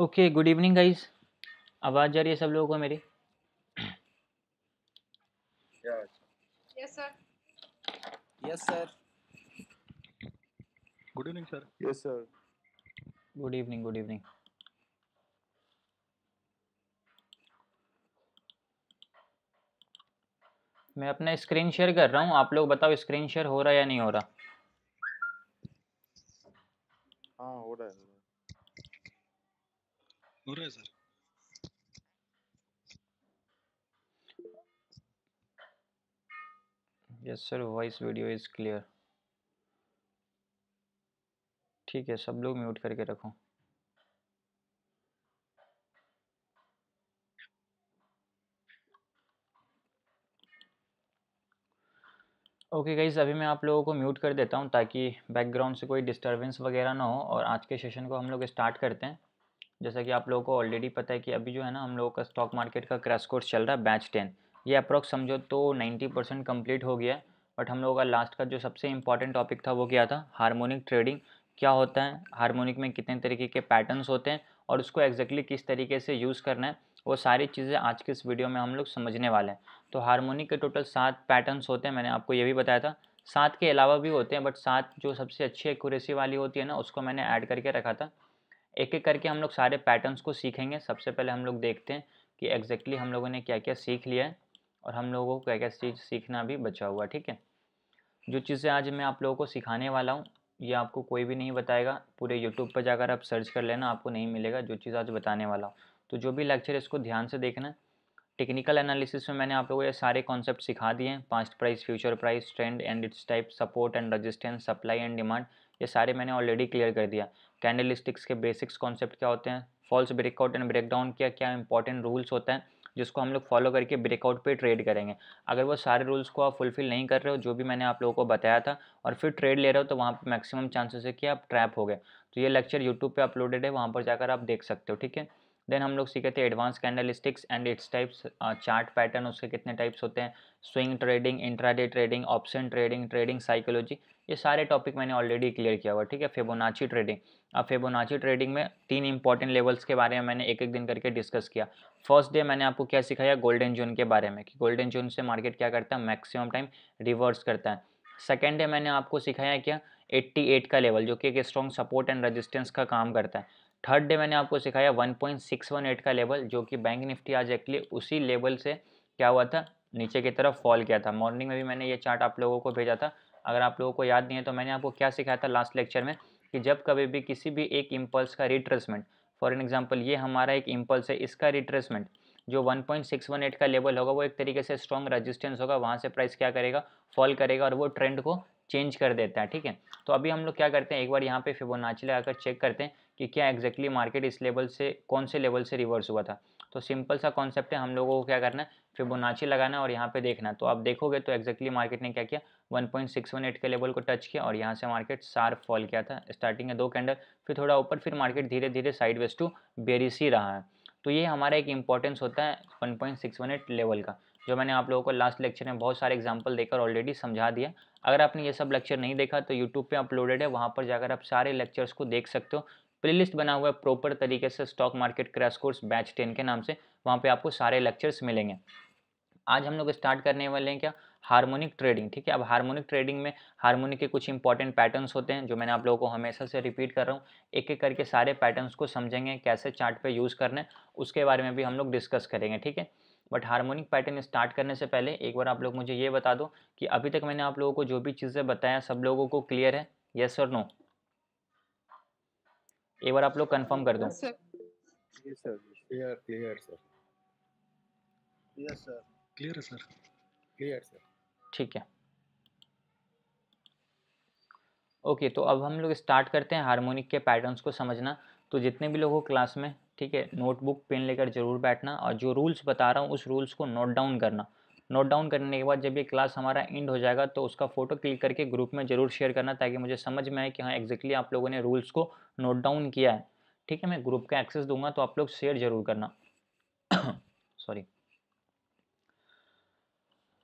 Okay, good evening guys. आवाज़ जा रही है सब लोगों को मेरी? Yeah. Yes, sir. Yes, sir. Good evening, sir. Yes, sir. Good evening, good evening. मैं अपना स्क्रीन शेयर कर रहा हूँ, आप लोग बताओ स्क्रीन शेयर हो रहा है या नहीं हो रहा? हाँ हो रहा है हो रहा है sir. Yes sir, voice video is clear. ठीक है, सब लोग म्यूट करके रखो। ओके गाइस, अभी मैं आप लोगों को म्यूट कर देता हूँ ताकि बैकग्राउंड से कोई डिस्टरबेंस वगैरह ना हो और आज के सेशन को हम लोग स्टार्ट करते हैं। जैसा कि आप लोगों को ऑलरेडी पता है कि अभी जो है ना हम लोगों का स्टॉक मार्केट का क्रैश कोर्स चल रहा है बैच 10। ये अप्रॉक्स समझो तो 90% कंप्लीट हो गया है। बट हम लोगों का लास्ट का जो सबसे इंपॉर्टेंट टॉपिक था वो क्या था? Harmonic trading. क्या होता है हार्मोनिक में, कितने तरीके के पैटर्न्स होते हैं और उसको एग्जैक्टली किस तरीके से यूज़ करना है, वो सारी चीज़ें आज के इस वीडियो में हम लोग समझने वाले हैं। तो हार्मोनिक के टोटल 7 पैटर्न्स होते हैं, मैंने आपको ये भी बताया था। 7 के अलावा भी होते हैं बट 7 जो सबसे अच्छी एक्यूरेसी वाली होती है ना उसको मैंने ऐड करके रखा था। एक एक करके हम लोग सारे पैटर्न्स को सीखेंगे। सबसे पहले हम लोग देखते हैं कि एग्जैक्टली हम लोगों ने क्या क्या सीख लिया है और हम लोगों को क्या क्या चीज़ सीखना भी बचा हुआ है। ठीक है, जो चीज़ें आज मैं आप लोगों को सिखाने वाला हूँ ये आपको कोई भी नहीं बताएगा। पूरे यूट्यूब पर जाकर आप सर्च कर लेना, आपको नहीं मिलेगा जो चीज़ आज बताने वाला हूँ। तो जो भी लेक्चर है इसको ध्यान से देखना। टेक्निकल एनालिसिस में मैंने आप लोगों को ये सारे कॉन्सेप्ट सिखा दिए हैं। Past price, future price, trend and it's type, support and resistance, supply and demand, ये सारे मैंने ऑलरेडी क्लियर कर दिया। कैंडलस्टिक्स के बेसिक्स कॉन्सेप्ट क्या होते हैं, फॉल्स ब्रेकआउट एंड ब्रेकडाउन क्या क्या इंपॉर्टेंट रूल्स होता है जिसको हम लोग फॉलो करके ब्रेकआउट पे ट्रेड करेंगे। अगर वो सारे रूल्स को आप फुलफिल नहीं कर रहे हो जो भी मैंने आप लोगों को बताया था और फिर ट्रेड ले रहे हो तो वहाँ पर मैक्सिमम चांसेस है कि आप ट्रैप हो गए। तो ये लेक्चर यूट्यूब पे अपलोडेड है, वहाँ पर जाकर आप देख सकते हो। ठीक है, देन हम लोग सीखे थे advance candlesticks and its types, chart pattern उसके कितने टाइप्स होते हैं, swing trading, intraday trading, option trading, trading psychology, ये सारे टॉपिक मैंने ऑलरेडी क्लियर किया हुआ। ठीक है, फिबोनाची ट्रेडिंग। अब फिबोनाची ट्रेडिंग में 3 इंपॉर्टेंट लेवल्स के बारे में मैंने एक एक दिन करके डिस्कस किया। फर्स्ट डे मैंने आपको क्या सिखाया, गोल्डन जोन के बारे में कि गोल्डन जोन से मार्केट क्या करता है, मैक्सिमम टाइम रिवर्स करता है। सेकेंड डे मैंने आपको सिखाया क्या, 88 का लेवल जो कि एक स्ट्रॉन्ग सपोर्ट एंड रेजिस्टेंस का काम करता है। थर्ड डे मैंने आपको सिखाया 1.618 का लेवल जो कि बैंक निफ्टी आज एक्चुअली उसी लेवल से क्या हुआ था, नीचे की तरफ फॉल किया था। मॉर्निंग में भी मैंने ये चार्ट आप लोगों को भेजा था, अगर आप लोगों को याद नहीं है तो मैंने आपको क्या सिखाया था लास्ट लेक्चर में कि जब कभी भी किसी भी एक इम्पल्स का रिट्रेसमेंट, फॉर एन एग्जाम्पल ये हमारा एक इम्पल्स है, इसका रिट्रेसमेंट जो 1.618 का लेवल होगा वो एक तरीके से स्ट्रॉन्ग रेजिस्टेंस होगा, वहाँ से प्राइस क्या करेगा, फॉल करेगा और वो ट्रेंड को चेंज कर देता है। ठीक है, तो अभी हम लोग क्या करते हैं, एक बार यहाँ पे फिबोनाची लगाकर चेक करते हैं कि क्या एग्जैक्टली मार्केट इस लेवल से कौन से लेवल से रिवर्स हुआ था। तो सिंपल सा कॉन्सेप्ट है, हम लोगों को क्या करना है, फिबोनाची लगाना है और यहाँ पे देखना है। तो आप देखोगे तो एग्जैक्टली मार्केट ने क्या किया, 1.618 के लेवल को टच किया और यहाँ से मार्केट शार्प फॉल किया था। स्टार्टिंग में 2 कैंडल, फिर थोड़ा ऊपर, फिर मार्केट धीरे धीरे साइडवेज टू बेरिश ही रहा है। तो ये हमारा एक इंपॉर्टेंस होता है 1.618 लेवल का, जो मैंने आप लोगों को लास्ट लेक्चर में बहुत सारे एग्जाम्पल देकर ऑलरेडी समझा दिया। अगर आपने ये सब लेक्चर नहीं देखा तो यूट्यूब पे अपलोडेड है, वहाँ पर जाकर आप सारे लेक्चर्स को देख सकते हो। प्लेलिस्ट बना हुआ है प्रॉपर तरीके से, stock market crash course batch 10 के नाम से, वहाँ पे आपको सारे लेक्चर्स मिलेंगे। आज हम लोग स्टार्ट करने वाले हैं क्या, हार्मोनिक ट्रेडिंग। ठीक है, अब हार्मोनिक ट्रेडिंग में हार्मोनिक के कुछ इंपॉर्टेंट पैटर्न्स होते हैं जो मैंने आप लोगों को हमेशा से रिपीट कर रहा हूँ। एक एक करके सारे पैटर्न्स को समझेंगे, कैसे चार्ट पे यूज़ करना है उसके बारे में भी हम लोग डिस्कस करेंगे। ठीक है, बट हार्मोनिक पैटर्न स्टार्ट करने से पहले एक बार आप लोग मुझे ये बता दो कि अभी तक मैंने आप लोगों को जो भी चीज़ें बताया सब लोगों को क्लियर है, येस और नो? एक बार आप लोग कंफर्म कर दो। Yes, sir. Yes, sir. Clear, sir. Yes, sir. Clear है सर। Clear, sir. ठीक है, ओके, तो अब हम लोग स्टार्ट करते हैं हार्मोनिक के पैटर्न्स को समझना। तो जितने भी लोग हो क्लास में, ठीक है, नोटबुक पेन लेकर जरूर बैठना और जो रूल्स बता रहा हूँ उस रूल्स को नोट डाउन करना। नोट डाउन करने के बाद जब ये क्लास हमारा एंड हो जाएगा तो उसका फोटो क्लिक करके ग्रुप में जरूर शेयर करना ताकि मुझे समझ में आए कि हाँ एग्जैक्टली आप लोगों ने रूल्स को नोट डाउन किया है। ठीक है, मैं ग्रुप का एक्सेस दूंगा तो आप लोग शेयर जरूर करना। सॉरी।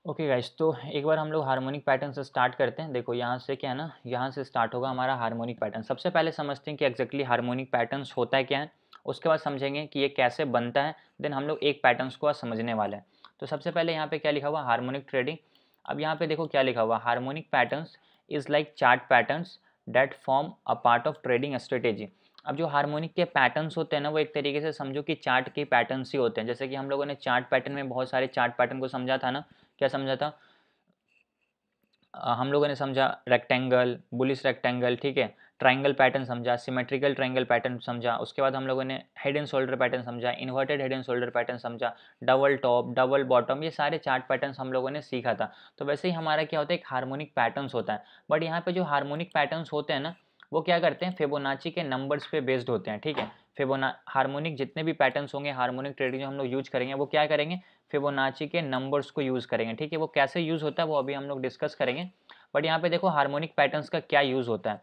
ओके गाइस, तो एक बार हम लोग हार्मोनिक पैटर्न से स्टार्ट करते हैं। देखो यहाँ से क्या है ना, यहाँ से स्टार्ट होगा हमारा हार्मोनिक पैटर्न। सबसे पहले समझते हैं कि एग्जैक्टली हार्मोनिक पैटर्न्स होता है क्या है उसके बाद समझेंगे कि ये कैसे बनता है, देन हम लोग एक पैटर्न्स को आज समझने वाले हैं। तो सबसे पहले यहाँ पे क्या लिखा हुआ, हार्मोनिक ट्रेडिंग। अब यहाँ पे देखो क्या लिखा हुआ, harmonic patterns is like chart patterns that form a part of trading strategy. अब जो हार्मोनिक के पैटर्न्स होते हैं ना, वो एक तरीके से समझो कि चार्ट के पैटर्न्स ही होते हैं। जैसे कि हम लोगों ने चार्ट पैटर्न में बहुत सारे चार्ट पैटर्न को समझा था ना, क्या समझा था, हम लोगों ने समझा रेक्टेंगल, बुलिश रेक्टेंगल, ठीक है, ट्राइंगल पैटर्न समझा, सिमेट्रिकल ट्राइंगल पैटर्न समझा, उसके बाद हम लोगों ने हेड एंड शोल्डर पैटर्न समझा, inverted head and shoulder pattern समझा, डबल टॉप, डबल बॉटम, ये सारे चार्ट पैटर्न्स हम लोगों ने सीखा था। तो वैसे ही हमारा क्या होता है, एक हार्मोनिक पैटर्न्स होता है। बट यहाँ पे जो हार्मोनिक पैटर्न्स होते हैं ना, वो क्या करते हैं, फिबोनाची के नंबर्स पे बेस्ड होते हैं, ठीक है। हार्मोनिक जितने भी पैटर्न्स होंगे, हार्मोनिक ट्रेडिंग जो हम लोग यूज करेंगे, वो क्या करेंगे, फिबोनाची के नंबर्स को यूज़ करेंगे, ठीक है। वो कैसे यूज़ होता है वो अभी हम लोग डिस्कस करेंगे। बट यहाँ पे देखो हार्मोनिक पैटर्न्स का क्या यूज़ होता है।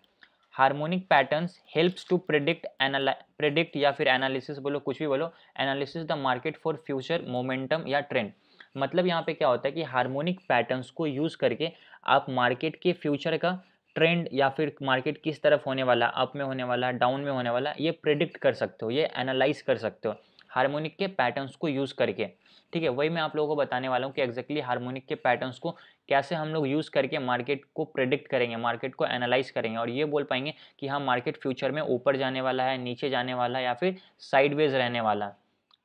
Harmonic patterns helps to predict या फिर एनालिसिस बोलो, कुछ भी बोलो, analysis the market for future momentum या ट्रेंड। मतलब यहाँ पे क्या होता है कि हार्मोनिक पैटर्न्स को यूज़ करके आप मार्केट के फ्यूचर का ट्रेंड या फिर मार्केट किस तरफ होने वाला, अप में होने वाला, डाउन में होने वाला, ये प्रिडिक्ट कर सकते हो, ये एनालाइज कर सकते हो हार्मोनिक के पैटर्न्स को यूज़ करके, ठीक है। वही मैं आप लोगों को बताने वाला हूँ कि एग्जैक्टली हार्मोनिक के पैटर्न्स को कैसे हम लोग यूज़ करके मार्केट को प्रेडिक्ट करेंगे, मार्केट को एनालाइज करेंगे और ये बोल पाएंगे कि हाँ मार्केट फ्यूचर में ऊपर जाने वाला है, नीचे जाने वाला है या फिर साइडवेज रहने वाला है,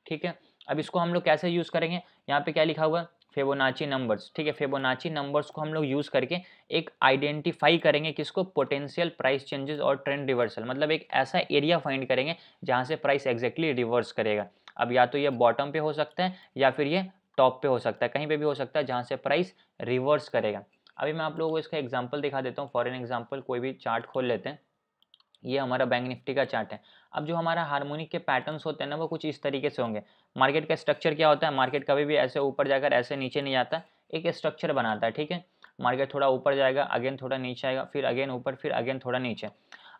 ठीक है। अब इसको हम लोग कैसे यूज़ करेंगे, यहाँ पे क्या लिखा हुआ है, फिबोनाची नंबर्स, ठीक है। फिबोनाची नंबर्स को हम लोग यूज़ करके एक आइडेंटिफाई करेंगे, किसको, पोटेंशियल प्राइस चेंजेस और ट्रेंड रिवर्सल। मतलब एक ऐसा एरिया फाइंड करेंगे जहाँ से प्राइस एग्जैक्टली रिवर्स करेगा। अब या तो ये बॉटम पे हो सकता है या फिर ये टॉप पे हो सकता है, कहीं पे भी हो सकता है जहाँ से प्राइस रिवर्स करेगा। अभी मैं आप लोगों को इसका एग्जांपल दिखा देता हूँ, फॉर एन एग्जांपल कोई भी चार्ट खोल लेते हैं। ये हमारा बैंक निफ्टी का चार्ट है। अब जो हमारा हार्मोनिक के पैटर्न्स होते हैं ना, वो कुछ इस तरीके से होंगे। मार्केट का स्ट्रक्चर क्या होता है, मार्केट कभी भी ऐसे ऊपर जाकर ऐसे नीचे नहीं जाता, एक स्ट्रक्चर बनाता है, ठीक है। मार्केट थोड़ा ऊपर जाएगा, अगेन थोड़ा नीचे आएगा, फिर अगेन ऊपर, फिर अगेन थोड़ा नीचे।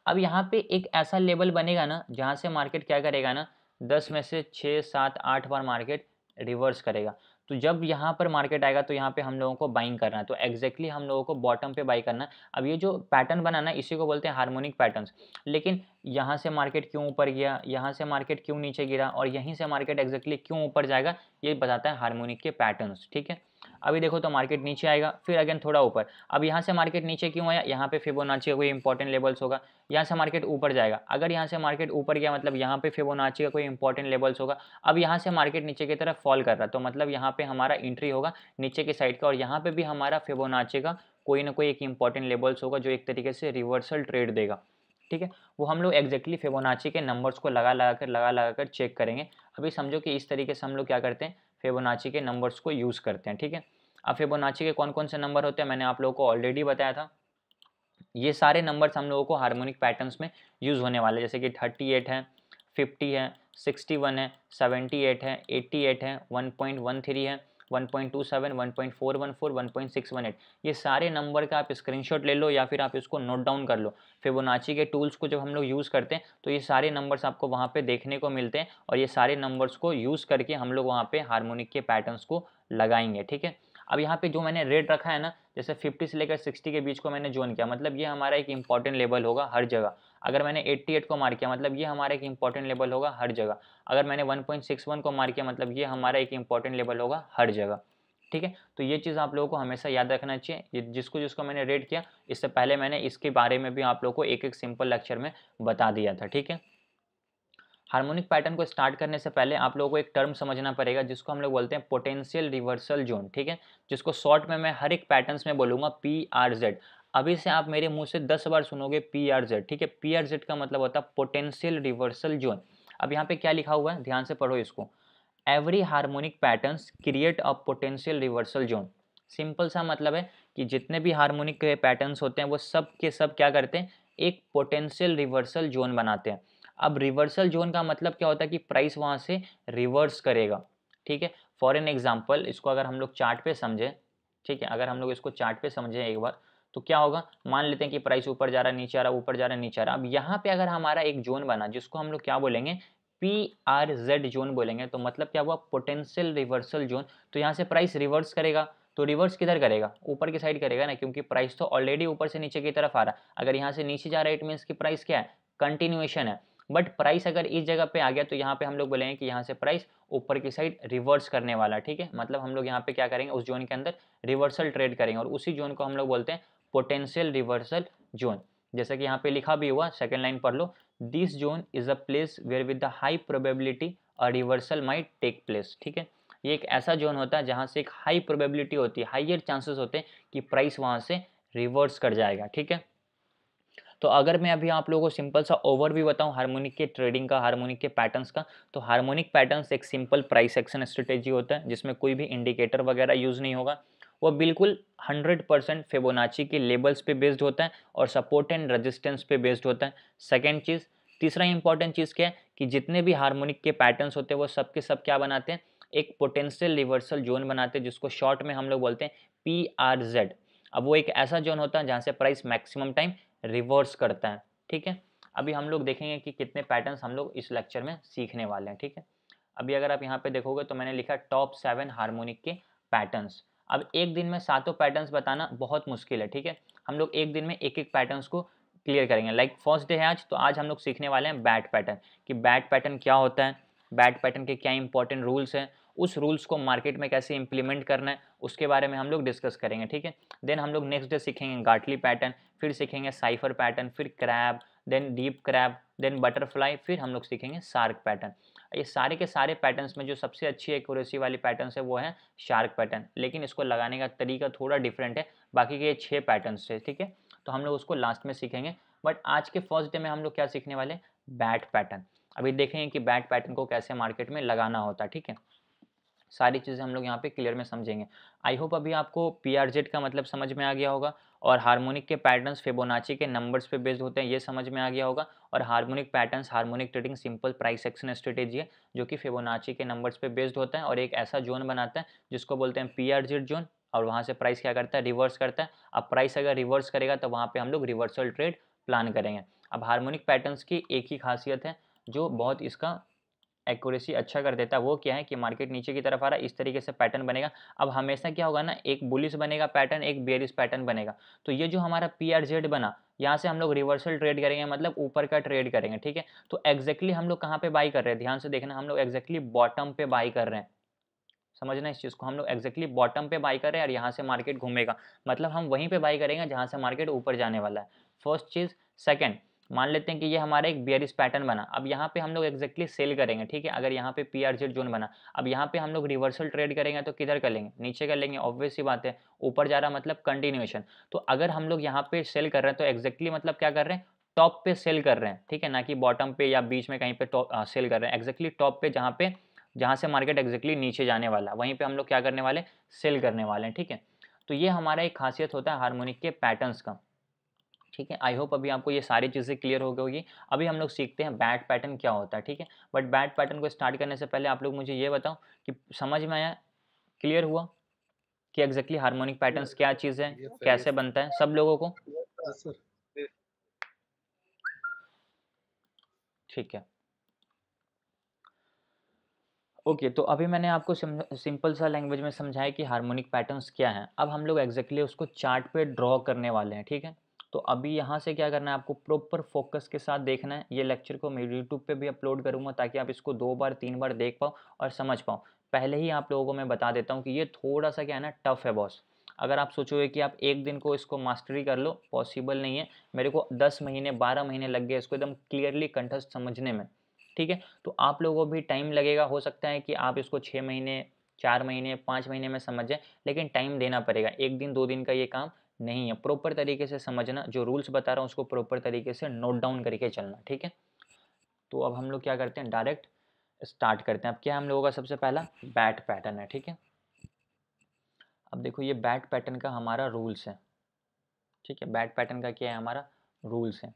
अब यहाँ पे एक ऐसा लेवल बनेगा ना जहाँ से मार्केट क्या करेगा ना, 10 में से 6, 7, 8 बार मार्केट रिवर्स करेगा। तो जब यहाँ पर मार्केट आएगा तो यहाँ पे हम लोगों को बाइंग करना है, तो एग्जैक्टली हम लोगों को बॉटम पे बाई करना है। अब ये जो पैटर्न बना ना, इसी को बोलते हैं हार्मोनिक पैटर्न्स। लेकिन यहाँ से मार्केट क्यों ऊपर गया, यहाँ से मार्केट क्यों नीचे गिरा और यहीं से मार्केट एग्जैक्टली क्यों ऊपर जाएगा, ये बताता है हार्मोनिक के पैटर्न्स, ठीक है। अभी देखो तो मार्केट नीचे आएगा, फिर अगेन थोड़ा ऊपर। अब यहाँ से मार्केट नीचे क्यों आया, यहाँ पे फिबोनाची का कोई इंपॉर्टेंट लेवल्स होगा। यहाँ से मार्केट ऊपर जाएगा, अगर यहाँ से मार्केट ऊपर गया मतलब यहाँ पे फिबोनाची का कोई इंपॉर्टेंट लेवल्स होगा। अब यहाँ से मार्केट नीचे की तरफ फॉल कर रहा है, तो मतलब यहाँ पे हमारा एंट्री होगा नीचे की साइड का, और यहाँ पे भी हमारा फिबोनाची का कोई ना कोई एक इंपॉर्टेंट लेवल्स होगा जो एक तरीके से रिवर्सल ट्रेड देगा, ठीक है। वो हम लोग एग्जैक्टली फिबोनाची के नंबर्स को लगा कर चेक करेंगे। अभी समझो कि इस तरीके से हम लोग क्या करते हैं, फिबोनाची के नंबर्स को यूज़ करते हैं, ठीक है। अब फिबोनाची के कौन कौन से नंबर होते हैं मैंने आप लोगों को ऑलरेडी बताया था। ये सारे नंबर्स हम लोगों को हार्मोनिक पैटर्न्स में यूज़ होने वाले, जैसे कि 38 है, 50 है, 61 है, 78 है, 88 है, 1.13 है, 1.27, 1.414, 1.618। ये सारे नंबर का आप स्क्रीनशॉट ले लो या फिर आप इसको नोट डाउन कर लो। फिबोनाची के टूल्स को जब हम लोग यूज़ करते हैं तो ये सारे नंबर्स आपको वहाँ पे देखने को मिलते हैं, और ये सारे नंबर्स को यूज़ करके हम लोग वहाँ पे हार्मोनिक के पैटर्न्स को लगाएंगे, ठीक है। अब यहाँ पे जो मैंने रेट रखा है ना, जैसे 50 से लेकर 60 के बीच को मैंने जोन किया, मतलब ये हमारा एक इंपॉर्टेंट लेवल होगा हर जगह। अगर मैंने 88 को मार्क किया मतलब ये हमारा एक इंपॉर्टेंट लेवल होगा हर जगह। अगर मैंने 1.61 को मार्क किया मतलब ये हमारा एक इंपॉर्टेंट लेवल होगा हर जगह, ठीक है। तो ये चीज़ आप लोगों को हमेशा याद रखना चाहिए। जिसको जिसको मैंने रेट किया, इससे पहले मैंने इसके बारे में भी आप लोगों को एक एक सिंपल लेक्चर में बता दिया था, ठीक है। हार्मोनिक पैटर्न को स्टार्ट करने से पहले आप लोगों को एक टर्म समझना पड़ेगा जिसको हम लोग बोलते हैं पोटेंशियल रिवर्सल जोन, ठीक है। जिसको शॉर्ट में मैं हर एक पैटर्न्स में बोलूँगा PRZ। अभी से आप मेरे मुंह से 10 बार सुनोगे PRZ, ठीक है। PRZ का मतलब होता है पोटेंशियल रिवर्सल जोन। अब यहाँ पे क्या लिखा हुआ है, ध्यान से पढ़ो इसको। Every harmonic patterns create a potential reversal zone. Simple सा मतलब है कि जितने भी हार्मोनिक पैटर्न्स होते हैं वो सब के सब क्या करते हैं, एक पोटेंशियल रिवर्सल जोन बनाते हैं। अब रिवर्सल जोन का मतलब क्या होता है कि प्राइस वहाँ से रिवर्स करेगा, ठीक है। फॉर एन एग्जाम्पल इसको अगर हम लोग चार्ट पे समझें, ठीक है, अगर हम लोग इसको चार्ट पे समझें एक बार, तो क्या होगा, मान लेते हैं कि प्राइस ऊपर जा रहा है, नीचे आ रहा, ऊपर जा रहा है, नीचे आ रहा। अब यहाँ पे अगर हमारा एक जोन बना जिसको हम लोग क्या बोलेंगे, PRZ जोन बोलेंगे, तो मतलब क्या हुआ, पोटेंशियल रिवर्सल जोन। तो यहाँ से प्राइस रिवर्स करेगा, तो रिवर्स किधर करेगा, ऊपर की साइड करेगा ना, क्योंकि प्राइस तो ऑलरेडी ऊपर से नीचे की तरफ आ रहा है। अगर यहाँ से नीचे जा रहा है इट मीन्स कि प्राइस क्या है, कंटिन्यूएशन है। बट प्राइस अगर इस जगह पे आ गया तो यहाँ पे हम लोग बोलेंगे कि यहाँ से प्राइस ऊपर की साइड रिवर्स करने वाला, ठीक है। मतलब हम लोग यहाँ पे क्या करेंगे, उस जोन के अंदर रिवर्सल ट्रेड करेंगे और उसी जोन को हम लोग बोलते हैं पोटेंशियल रिवर्सल जोन। जैसा कि यहाँ पे लिखा भी हुआ, सेकेंड लाइन पढ़ लो, this zone is a place where with the high probability a reversal might take place, ठीक है। ये एक ऐसा जोन होता है जहाँ से एक हाई प्रोबेबिलिटी होती है, हाइयर चांसेस होते हैं कि प्राइस वहाँ से रिवर्स कर जाएगा, ठीक है। तो अगर मैं अभी आप लोगों को सिंपल सा ओवरव्यू बताऊं हार्मोनिक के ट्रेडिंग का, हार्मोनिक के पैटर्न्स का, तो हार्मोनिक पैटर्न्स एक सिंपल प्राइस एक्शन स्ट्रेटेजी होता है जिसमें कोई भी इंडिकेटर वगैरह यूज़ नहीं होगा। वो बिल्कुल 100% फिबोनाची के लेवल्स पे बेस्ड होता है और सपोर्ट एंड रेजिस्टेंस पे बेस्ड होता है। सेकेंड चीज़, तीसरा इंपॉर्टेंट चीज़ क्या है कि जितने भी हार्मोनिक के पैटर्न्स होते हैं वो सब के सब क्या बनाते हैं, एक पोटेंशियल रिवर्सल जोन बनाते हैं जिसको शॉर्ट में हम लोग बोलते हैं PRZ। अब वो एक ऐसा जोन होता है जहाँ से प्राइस मैक्सिमम टाइम रिवर्स करता है, ठीक है। अभी हम लोग देखेंगे कि कितने पैटर्न्स हम लोग इस लेक्चर में सीखने वाले हैं, ठीक है। अभी अगर आप यहाँ पे देखोगे तो मैंने लिखा टॉप 7 हार्मोनिक के पैटर्न्स। अब एक दिन में सातों पैटर्न्स बताना बहुत मुश्किल है, ठीक है। हम लोग एक दिन में एक एक पैटर्न्स को क्लियर करेंगे। लाइक फर्स्ट डे है आज, तो आज हम लोग सीखने वाले हैं बैट पैटर्न, कि बैट पैटर्न क्या होता है, बैट पैटर्न के क्या इंपॉर्टेंट रूल्स हैं, उस रूल्स को मार्केट में कैसे इंप्लीमेंट करना है उसके बारे में हम लोग डिस्कस करेंगे, ठीक है। देन हम लोग नेक्स्ट डे सीखेंगे गार्टली पैटर्न, फिर सीखेंगे साइफर पैटर्न, फिर crab, then deep crab, then butterfly, फिर हम लोग सीखेंगे शार्क पैटर्न। ये सारे के सारे पैटर्न्स में जो सबसे अच्छी एक्यूरेसी वाली पैटर्न है वो है शार्क पैटर्न, लेकिन इसको लगाने का तरीका थोड़ा डिफरेंट है बाकी के ये 6 पैटर्न्स से, ठीक है। तो हम लोग उसको लास्ट में सीखेंगे। बट आज के फर्स्ट डे में हम लोग क्या सीखने वाले हैं, बैट पैटर्न। अभी देखेंगे कि बैट पैटर्न को कैसे मार्केट में लगाना होता है, ठीक है। सारी चीज़ें हम लोग यहाँ पे क्लियर में समझेंगे। आई होप अभी आपको PRZ का मतलब समझ में आ गया होगा और हार्मोनिक के पैटर्न्स फिबोनाची के नंबर्स पे बेस्ड होते हैं ये समझ में आ गया होगा। और harmonic patterns, harmonic trading simple price action strategy है जो कि फिबोनाची के नंबर्स पे बेस्ड होता है और एक ऐसा जोन बनाता है जिसको बोलते हैं PRZ जोन, और वहाँ से प्राइस क्या करता है, रिवर्स करता है। अब प्राइस अगर रिवर्स करेगा तो वहाँ पर हम लोग रिवर्सल ट्रेड प्लान करेंगे। अब हार्मोनिक पैटर्न्स की एक ही खासियत है जो बहुत इसका एक्यूरेसी अच्छा कर देता है, वो क्या है कि मार्केट नीचे की तरफ आ रहा है, इस तरीके से पैटर्न बनेगा। अब हमेशा क्या होगा ना, एक बुलिश बनेगा पैटर्न, एक बेयरिश पैटर्न बनेगा। तो ये जो हमारा PRZ बना, यहाँ से हम लोग रिवर्सल ट्रेड करेंगे, मतलब ऊपर का ट्रेड करेंगे, ठीक है। तो एग्जैक्टली हम लोग कहाँ पे बाई कर रहे हैं, ध्यान से देखना, हम लोग एग्जैक्टली बॉटम पे बाई कर रहे हैं। समझना इस चीज़ को, हम लोग एग्जैक्टली बॉटम पे बाई कर रहे हैं और यहाँ से मार्केट घूमेगा, मतलब हम वहीं पे बाई करेंगे जहाँ से मार्केट ऊपर जाने वाला है। फर्स्ट चीज़। सेकंड, मान लेते हैं कि ये हमारा एक बेयरिश पैटर्न बना, अब यहाँ पे हम लोग एग्जैक्टली सेल करेंगे, ठीक है। अगर यहाँ पे PRZ जोन बना, अब यहाँ पे हम लोग रिवर्सल ट्रेड करेंगे तो किधर कर लेंगे, नीचे कर लेंगे, ऑब्वियस सी बात है, ऊपर जा रहा मतलब कंटिन्यूएशन। तो अगर हम लोग यहाँ पे सेल कर रहे हैं तो एग्जैक्टली मतलब क्या कर रहे हैं, टॉप पे सेल कर रहे हैं, ठीक है, ना कि बॉटम पे या बीच में कहीं पे सेल कर रहे हैं, एग्जैक्टली टॉप पे जहाँ से मार्केट एग्जैक्टली नीचे जाने वाला, वहीं पे हम लोग क्या करने वाले, सेल करने वाले हैं, ठीक है। तो ये हमारा एक खासियत होता है हार्मोनिक के पैटर्न्स का, ठीक है। आई होप अभी आपको ये सारी चीज़ें क्लियर हो गई होगी। अभी हम लोग सीखते हैं बैट पैटर्न क्या होता है, ठीक है। बट बैट पैटर्न को स्टार्ट करने से पहले आप लोग मुझे ये बताओ कि समझ में आया, क्लियर हुआ कि एग्जैक्टली हार्मोनिक पैटर्न्स क्या चीज़ है, Yes, sir. कैसे Yes, बनता है, सब लोगों को यस सर। ठीक है। ओके, तो अभी मैंने आपको सिंपल सा लैंग्वेज में समझाया कि हार्मोनिक पैटर्न्स क्या हैं। अब हम लोग एग्जैक्टली उसको चार्ट पे ड्रॉ करने वाले हैं, ठीक है। तो अभी यहाँ से क्या करना है, आपको प्रॉपर फोकस के साथ देखना है। ये लेक्चर को मैं यूट्यूब पे भी अपलोड करूँगा ताकि आप इसको 2 बार 3 बार देख पाओ और समझ पाओ। पहले ही आप लोगों को मैं बता देता हूँ कि ये थोड़ा सा क्या है ना, टफ है बॉस। अगर आप सोचोगे कि आप एक दिन को इसको मास्टरी कर लो, पॉसिबल नहीं है। मेरे को 10 महीने 12 महीने लग गए इसको एकदम क्लियरली कंठस्थ समझने में, ठीक है। तो आप लोगों को भी टाइम लगेगा, हो सकता है कि आप इसको 6 महीने, 4 महीने, 5 महीने में समझ जाए, लेकिन टाइम देना पड़ेगा। एक दिन 2 दिन का ये काम नहीं है। प्रॉपर तरीके से समझना, जो रूल्स बता रहा हूँ उसको प्रॉपर तरीके से नोट डाउन करके चलना, ठीक है। तो अब हम लोग क्या करते हैं, डायरेक्ट स्टार्ट करते हैं। अब क्या हम लोगों का सबसे पहला बैट पैटर्न है, ठीक है। अब देखो ये बैट पैटर्न का हमारा रूल्स है, ठीक है। बैट पैटर्न का क्या है, हमारा रूल्स है।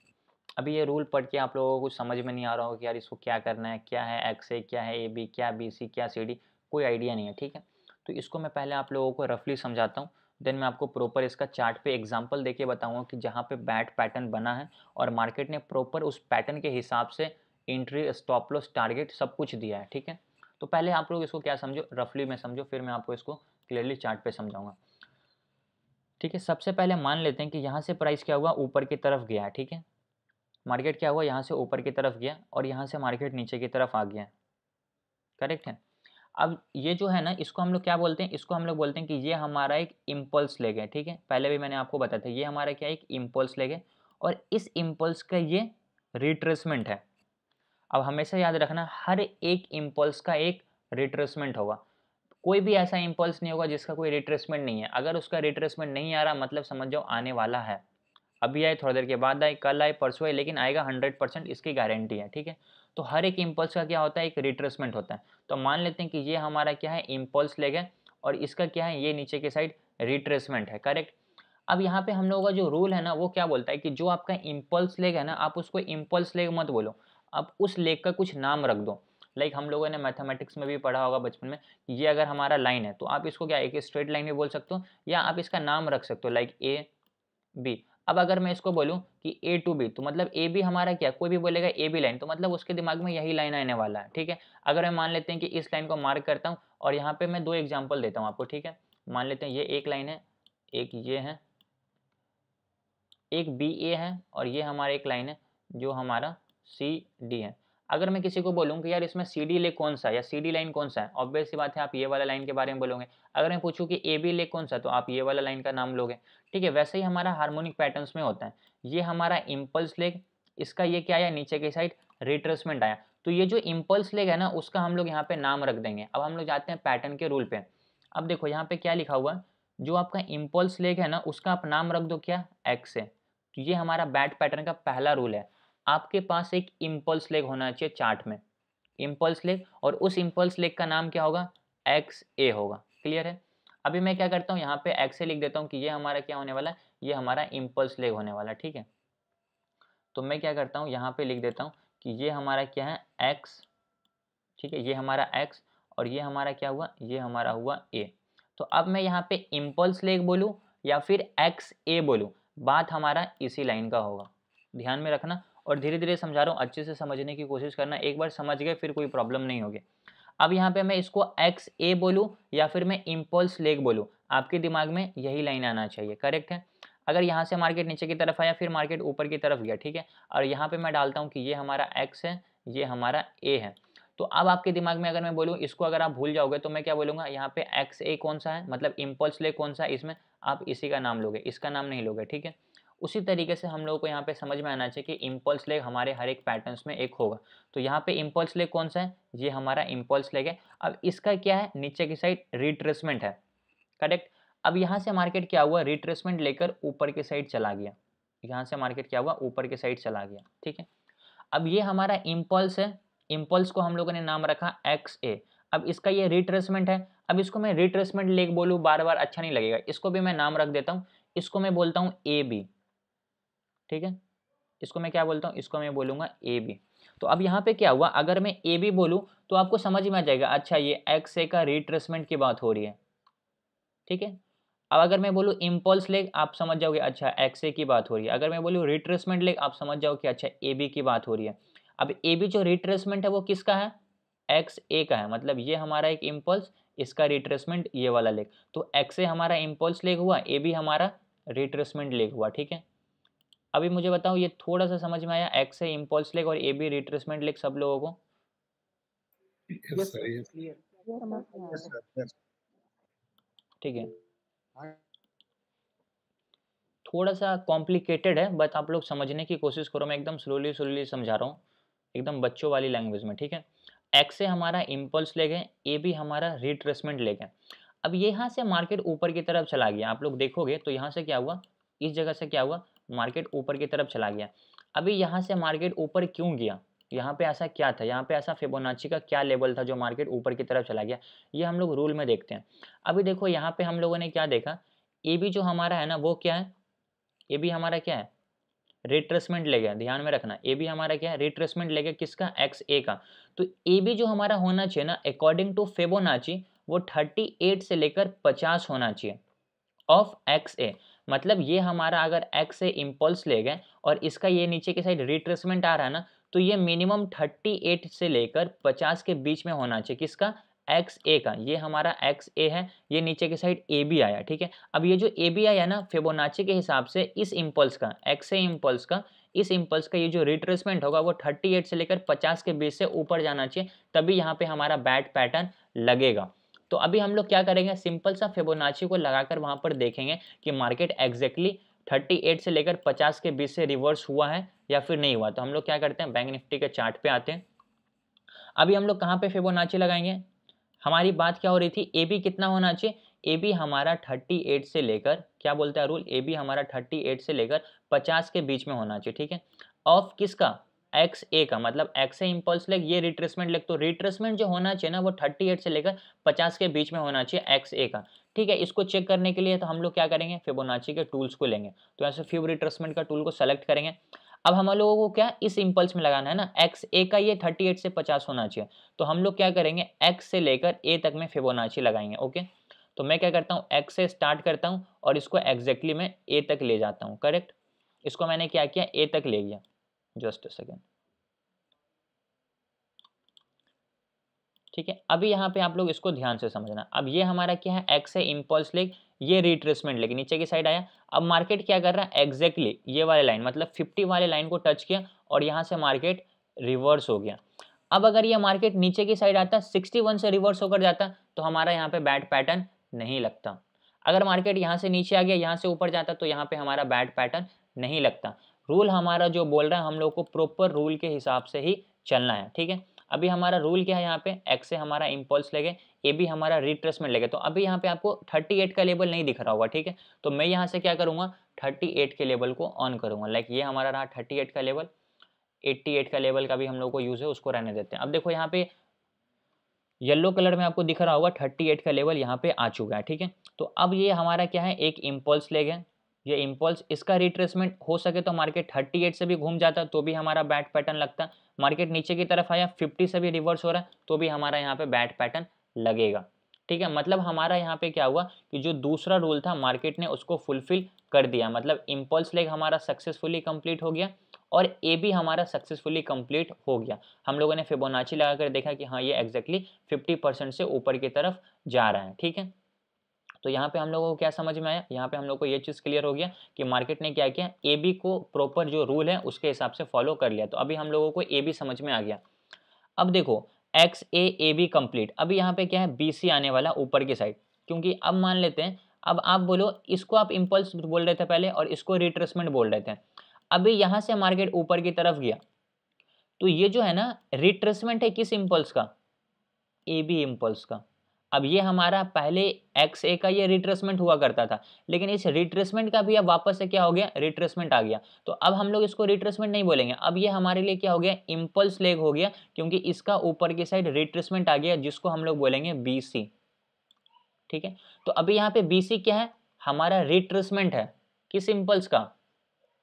अभी ये रूल पढ़ के आप लोगों को कुछ समझ में नहीं आ रहा होगा कि यार इसको क्या करना है, क्या है एक्स ए, क्या है AB, क्या BC, क्या CD, कोई आइडिया नहीं है, ठीक है। तो इसको मैं पहले आप लोगों को रफली समझाता हूँ, देन मैं आपको प्रॉपर इसका चार्ट पे एग्जांपल देके बताऊंगा कि जहाँ पे बैट पैटर्न बना है और मार्केट ने प्रॉपर उस पैटर्न के हिसाब से एंट्री, स्टॉप लॉस, टारगेट सब कुछ दिया है, ठीक है। तो पहले आप लोग इसको क्या समझो, रफली में समझो, फिर मैं आपको इसको क्लियरली चार्ट पे समझाऊंगा, ठीक है। सबसे पहले मान लेते हैं कि यहाँ से प्राइस क्या हुआ, ऊपर की तरफ गया है, ठीक है। मार्केट क्या हुआ, यहाँ से ऊपर की तरफ गया और यहाँ से मार्केट नीचे की तरफ आ गया, करेक्ट है। अब ये जो है ना, इसको हम लोग क्या बोलते हैं, इसको हम लोग बोलते हैं कि ये हमारा एक इम्पल्स लेग है, ठीक है। पहले भी मैंने आपको बताया था, ये हमारा क्या है, एक इम्पल्स लेग है और इस इम्पल्स का ये रिट्रेसमेंट है। अब हमेशा याद रखना, हर एक इम्पल्स का एक रिट्रेसमेंट होगा, कोई भी ऐसा इम्पल्स नहीं होगा जिसका कोई रिट्रेसमेंट नहीं है। अगर उसका रिट्रेसमेंट नहीं आ रहा, मतलब समझ जाओ आने वाला है, अभी आए, थोड़ी देर के बाद आए, कल आए, परसों आए, लेकिन आएगा 100%, इसकी गारंटी है, ठीक है। तो हर एक इम्पल्स का क्या होता है, एक रिट्रेसमेंट होता है। तो मान लेते हैं कि ये हमारा क्या है, इम्पल्स लेग है और इसका क्या है, ये नीचे की साइड रिट्रेसमेंट है, करेक्ट। अब यहाँ पे हम लोगों का जो रूल है ना, वो क्या बोलता है कि जो आपका इम्पल्स लेग है ना, आप उसको इम्पल्स लेग मत बोलो, आप उस लेग का कुछ नाम रख दो। लाइक हम लोगों ने मैथमेटिक्स में भी पढ़ा होगा बचपन में, ये अगर हमारा लाइन है तो आप इसको क्या, एक स्ट्रेट लाइन भी बोल सकते हो, या आप इसका नाम रख सकते हो, लाइक ए बी। अब अगर मैं इसको बोलूं कि ए टू बी, तो मतलब ए बी हमारा क्या, कोई भी बोलेगा ए बी लाइन, तो मतलब उसके दिमाग में यही लाइन आने वाला है, ठीक है। अगर मैं मान लेते हैं कि इस लाइन को मार्क करता हूँ और यहाँ पे मैं दो एग्जांपल देता हूँ आपको, ठीक है। मान लेते हैं ये एक लाइन है, एक ये है, एक बी ए है और ये हमारा एक लाइन है जो हमारा सी डी है। अगर मैं किसी को बोलूँ कि यार इसमें सी डी लेग कौन सा है या सी डी लाइन कौन सा है, ऑब्वियस सी बात है आप ये वाला लाइन के बारे में बोलोगे। अगर मैं पूछूँ कि ए बी लेग कौन सा, तो आप ये वाला लाइन का नाम लोगे, ठीक है। वैसे ही हमारा हार्मोनिक पैटर्न्स में होता है, ये हमारा इम्पल्स लेग, इसका ये क्या आया, नीचे की साइड रिट्रेसमेंट आया, तो ये जो इम्पल्स लेग है ना, उसका हम लोग यहाँ पे नाम रख देंगे। अब हम लोग जाते हैं पैटर्न के रूल पे। अब देखो यहाँ पे क्या लिखा हुआ है, जो आपका इम्पल्स लेग है ना, उसका आप नाम रख दो क्या, एक्स है। तो ये हमारा बैट पैटर्न का पहला रूल है, आपके पास एक इम्पल्स लेग होना चाहिए चार्ट में, इम्पल्स लेग, और उस इम्पल्स लेग का नाम क्या होगा, एक्स ए होगा, क्लियर है। अभी मैं क्या करता हूँ, यहाँ पे एक्स ए लिख देता हूँ कि ये हमारा क्या होने वाला है, ये हमारा इम्पल्स लेग होने वाला है, ठीक है। तो मैं क्या करता हूँ, यहाँ पे लिख देता हूँ कि ये हमारा क्या है, एक्स, ठीक है, ये हमारा एक्स और ये हमारा क्या हुआ, ये हमारा हुआ ए। तो अब मैं यहाँ पे इम्पल्स लेग बोलूँ या फिर एक्स ए बोलूँ, बात हमारा इसी लाइन का होगा, ध्यान में रखना। और धीरे धीरे समझा रहा हूँ, अच्छे से समझने की कोशिश करना, एक बार समझ गए फिर कोई प्रॉब्लम नहीं होगी। अब यहाँ पे मैं इसको एक्स ए बोलूँ या फिर मैं इम्पल्स लेग बोलूँ, आपके दिमाग में यही लाइन आना चाहिए, करेक्ट है। अगर यहाँ से मार्केट नीचे की तरफ आया, फिर मार्केट ऊपर की तरफ गया, ठीक है, और यहाँ पे मैं डालता हूँ कि ये हमारा एक्स है, ये हमारा ए है। तो अब आपके दिमाग में अगर मैं बोलूँ इसको, अगर आप भूल जाओगे तो मैं क्या बोलूँगा, यहाँ पे एक्स ए कौन सा है, मतलब इम्पल्स लेग कौन सा है, इसमें आप इसी का नाम लोगे, इसका नाम नहीं लोगे, ठीक है। उसी तरीके से हम लोगों को यहाँ पे समझ में आना चाहिए कि इम्पल्स लेग हमारे हर एक पैटर्न्स में एक होगा। तो यहाँ पे इम्पल्स लेग कौन सा है, ये हमारा इम्पल्स लेग है। अब इसका क्या है, नीचे की साइड रिट्रेसमेंट है, करेक्ट। अब यहाँ से मार्केट क्या हुआ, रिट्रेसमेंट लेकर ऊपर की साइड चला गया, यहाँ से मार्केट क्या हुआ, ऊपर की साइड चला गया, ठीक है। अब ये हमारा इम्पल्स है, इम्पल्स को हम लोगों ने नाम रखा एक्स ए। अब इसका ये रिट्रेसमेंट है, अब इसको मैं रिट्रेसमेंट लेग बोलूँ बार बार अच्छा नहीं लगेगा, इसको भी मैं नाम रख देता हूँ, इसको मैं बोलता हूँ ए बी, ठीक है। इसको मैं क्या बोलता हूँ, इसको मैं बोलूँगा ए बी। तो अब यहाँ पे क्या हुआ, अगर मैं ए बी बोलूँ तो आपको समझ में आ जाएगा, अच्छा ये एक्स ए का रिट्रेसमेंट की बात हो रही है, ठीक है। अब अगर मैं बोलूँ इम्पल्स लेग, आप समझ जाओगे अच्छा एक्स ए की बात हो रही है। अगर मैं बोलूँ रिट्रेसमेंट लेग, आप समझ जाओ कि अच्छा ए बी की बात हो रही है। अब ए बी जो रिट्रेसमेंट है वो किसका है, एक्स ए का है, मतलब ये हमारा एक इम्पल्स, इसका रिट्रेसमेंट ये वाला लेग। तो एक्स ए हमारा इम्पल्स लेग हुआ, ए बी हमारा रिट्रेसमेंट लेग हुआ, ठीक है। अभी मुझे बताओ ये थोड़ा सा समझ में आया, एक्स ए इम्पल्स लेग और ए बी रिट्रेसमेंट लेग सब लोगों को, Yes, sir. Yes. Yes, sir. Yes. ठीक है। हाँ, थोड़ा सा कॉम्प्लिकेटेड है, बट आप लोग समझने की कोशिश करो, मैं एकदम स्लोली स्लोली समझा रहा हूँ, एकदम बच्चों वाली लैंग्वेज में, ठीक है। एक्स ए हमारा इम्पल्स लेग है, ए बी हमारा रिट्रेसमेंट लेग है। अब यहाँ से मार्केट ऊपर की तरफ चला गया, आप लोग देखोगे तो यहाँ से क्या हुआ, इस जगह से क्या हुआ, मार्केट ऊपर की तरफ चला गया। अभी यहाँ से मार्केट ऊपर क्यों गया, यहाँ पे ऐसा क्या था, यहाँ पे ऐसा फिबोनाची का क्या लेवल था जो मार्केट ऊपर की तरफ चला गया, ये हम लोग रूल में देखते हैं। अभी देखो यहाँ पे हम लोगों ने क्या देखा, ए बी जो हमारा है ना वो क्या है, ए बी हमारा क्या है, रिट्रेसमेंट लेगा, ध्यान में रखना, ए बी हमारा क्या है, रिट्रेसमेंट लेगा, किसका, एक्स ए का। तो ए बी जो हमारा होना चाहिए ना, अकॉर्डिंग टू फिबोनाची, वो 38 से लेकर 50 होना चाहिए ऑफ एक्स ए। मतलब ये हमारा अगर एक्स ए इम्पल्स ले गए और इसका ये नीचे की साइड रिट्रेसमेंट आ रहा है ना, तो ये मिनिमम 38 से लेकर 50 के बीच में होना चाहिए, किसका, एक्स ए का, ये हमारा एक्स ए है, ये नीचे की साइड ए बी आया, ठीक है। अब ये जो ए बी आया ना, फिबोनाची के हिसाब से इस इम्पल्स का, एक्स ए इम्पल्स का, इस इम्पल्स का ये जो रिट्रेसमेंट होगा वो 38 से लेकर 50 के बीच से ऊपर जाना चाहिए, तभी यहाँ पे हमारा बैड पैटर्न लगेगा। तो अभी हम लोग क्या करेंगे, सिंपल सा फिबोनाची को लगाकर वहाँ पर देखेंगे कि मार्केट एग्जैक्टली 38 से लेकर 50 के बीच से रिवर्स हुआ है या फिर नहीं हुआ। तो हम लोग क्या करते हैं, बैंक निफ्टी के चार्ट पे आते हैं। अभी हम लोग कहाँ पे फिबोनाची लगाएंगे, हमारी बात क्या हो रही थी, ए बी कितना होना चाहिए, ए बी हमारा 38 से लेकर, क्या बोलता है रूल, ए बी हमारा 38 से लेकर 50 के बीच में होना चाहिए, ठीक है। ऑफ किसका, एक्स ए का, मतलब एक्स ए इम्पल्स लेग, ये रिट्रेसमेंट लेग, तो रिट्रेसमेंट जो होना चाहिए ना वो 38 से लेकर 50 के बीच में होना चाहिए एक्स ए का, ठीक है। इसको चेक करने के लिए तो हम लोग क्या करेंगे, फिबोनाची के टूल्स को लेंगे, तो ऐसे फिब रिट्रेसमेंट का टूल को सेलेक्ट करेंगे। अब हम लोगों को क्या इस इम्पल्स में लगाना है ना, एक्स ए का ये 38 से 50 होना चाहिए, तो हम लोग क्या करेंगे, एक्स से लेकर ए तक में फिबोनाची लगाएंगे, ओके। तो मैं क्या करता हूँ, एक्स से स्टार्ट करता हूँ और इसको एग्जैक्टली मैं ए तक ले जाता हूँ, करेक्ट। इसको मैंने क्या किया, ए तक ले गया, जस्ट अ सेकेंड, ठीक है। अभी यहाँ पे आप लोग इसको ध्यान से समझना, अब ये हमारा क्या है, एक्स है इम्पल्स लेग, ये रिट्रेसमेंट लेग नीचे की साइड आया। अब मार्केट क्या कर रहा है, एग्जैक्टली ये वाले लाइन मतलब 50 वाले लाइन को टच किया और यहाँ से मार्केट रिवर्स हो गया। अब अगर ये मार्केट नीचे की साइड आता, 61 से रिवर्स होकर जाता, तो हमारा यहाँ पे बैड पैटर्न नहीं लगता। अगर मार्केट यहाँ से नीचे आ गया, यहाँ से ऊपर जाता, तो यहाँ पे हमारा बैड पैटर्न नहीं लगता। रूल हमारा जो बोल रहा है, हम लोग को प्रॉपर रूल के हिसाब से ही चलना है, ठीक है। अभी हमारा रूल क्या है, यहाँ पे एक्स से हमारा इम्पल्स लेगे, ए बी हमारा रिट्रेसमेंट लेगे। तो अभी यहाँ पे आपको 38 का लेवल नहीं दिख रहा होगा, ठीक है। तो मैं यहाँ से क्या करूँगा, 38 के लेवल को ऑन करूँगा, लाइक ये हमारा रहा 38 का लेवल, 88 का लेवल का भी हम लोग को यूज़ है, उसको रहने देते हैं। अब देखो यहाँ पे येलो कलर में आपको दिख रहा होगा 38 का लेवल यहाँ पे आ चुका है, ठीक है। तो अब ये हमारा क्या है, एक इम्पल्स लेग है, ये इम्पल्स, इसका रिट्रेसमेंट हो सके तो मार्केट 38 से भी घूम जाता तो भी हमारा बैड पैटर्न लगता। मार्केट नीचे की तरफ आया, 50 से भी रिवर्स हो रहा है तो भी हमारा यहाँ पे बैड पैटर्न लगेगा, ठीक है। मतलब हमारा यहाँ पे क्या हुआ कि जो दूसरा रूल था मार्केट ने उसको फुलफिल कर दिया, मतलब इम्पल्स लेग हमारा सक्सेसफुली कंप्लीट हो गया और ए बी हमारा सक्सेसफुली कंप्लीट हो गया। हम लोगों ने फिबोनाची लगाकर देखा कि हाँ ये एग्जैक्टली 50% से ऊपर की तरफ जा रहा है, ठीक है। तो यहाँ पे हम लोगों को क्या समझ में आया, यहाँ पे हम लोग को ये चीज़ क्लियर हो गया कि मार्केट ने क्या किया, ए बी को प्रॉपर जो रूल है उसके हिसाब से फॉलो कर लिया। तो अभी हम लोगों को ए बी समझ में आ गया। अब देखो एक्स ए बी कंप्लीट, अभी यहाँ पे क्या है, बी सी आने वाला ऊपर की साइड, क्योंकि अब मान लेते हैं, अब आप बोलो इसको आप इम्पल्स बोल रहे थे पहले और इसको रिट्रेसमेंट बोल रहे थे। अभी यहाँ से मार्केट ऊपर की तरफ गया तो ये जो है ना रिट्रेसमेंट है किस इम्पल्स का, ए बी इम्पल्स का। अब ये हमारा पहले एक्स ए का ये रिट्रेसमेंट हुआ करता था, लेकिन इस रिट्रेसमेंट का भी अब वापस से क्या हो गया, रिट्रेसमेंट आ गया। तो अब हम लोग इसको रिट्रेसमेंट नहीं बोलेंगे, अब ये हमारे लिए क्या हो गया, इम्पल्स लेग हो गया, क्योंकि इसका ऊपर की साइड रिट्रेसमेंट आ गया जिसको हम लोग बोलेंगे बी सी, ठीक है। तो अभी यहाँ पे बी सी क्या है, हमारा रिट्रेसमेंट है किस इम्पल्स का,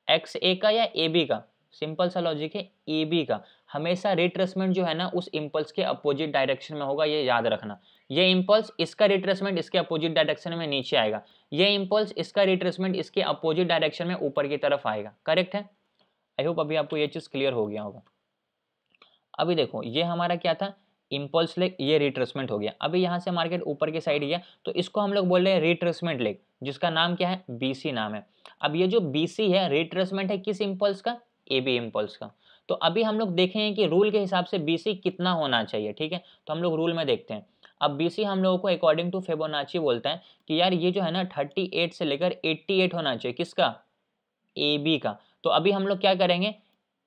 एक्स ए का या ए बी का, सिंपल सा लॉजिक है, ए बी का। हमेशा रिट्रेसमेंट जो है ना उस इम्पल्स के अपोजिट डायरेक्शन में होगा, ये याद रखना। ये इम्पल्स इसका रिट्रेसमेंट इसके अपोजिट डायरेक्शन में नीचे आएगा, ये इम्पल्स इसका रिट्रेसमेंट इसके अपोजिट डायरेक्शन में ऊपर की तरफ आएगा, करेक्ट है। आई होप अभी आपको ये चीज़ क्लियर हो गया होगा। अभी देखो ये हमारा क्या था, इम्पल्स लेग, ये रिट्रेसमेंट हो गया। अभी यहाँ से मार्केट ऊपर की साइड गया तो इसको हम लोग बोल रहे हैं रिट्रेसमेंट लेग, जिसका नाम क्या है, बीसी नाम है। अब ये जो बीसी है रिट्रेसमेंट है किस इम्पल्स का, ए बी इम्पल्स का। तो अभी हम लोग देखेंगे कि रूल के हिसाब से बीसी कितना होना चाहिए, ठीक है। तो हम लोग रूल में देखते हैं। अब बीसी हम लोगों को अकॉर्डिंग टू फिबोनाची बोलता है कि यार ये जो है ना 38 से लेकर 88 होना चाहिए, किसका, ए बी का। तो अभी हम लोग क्या करेंगे,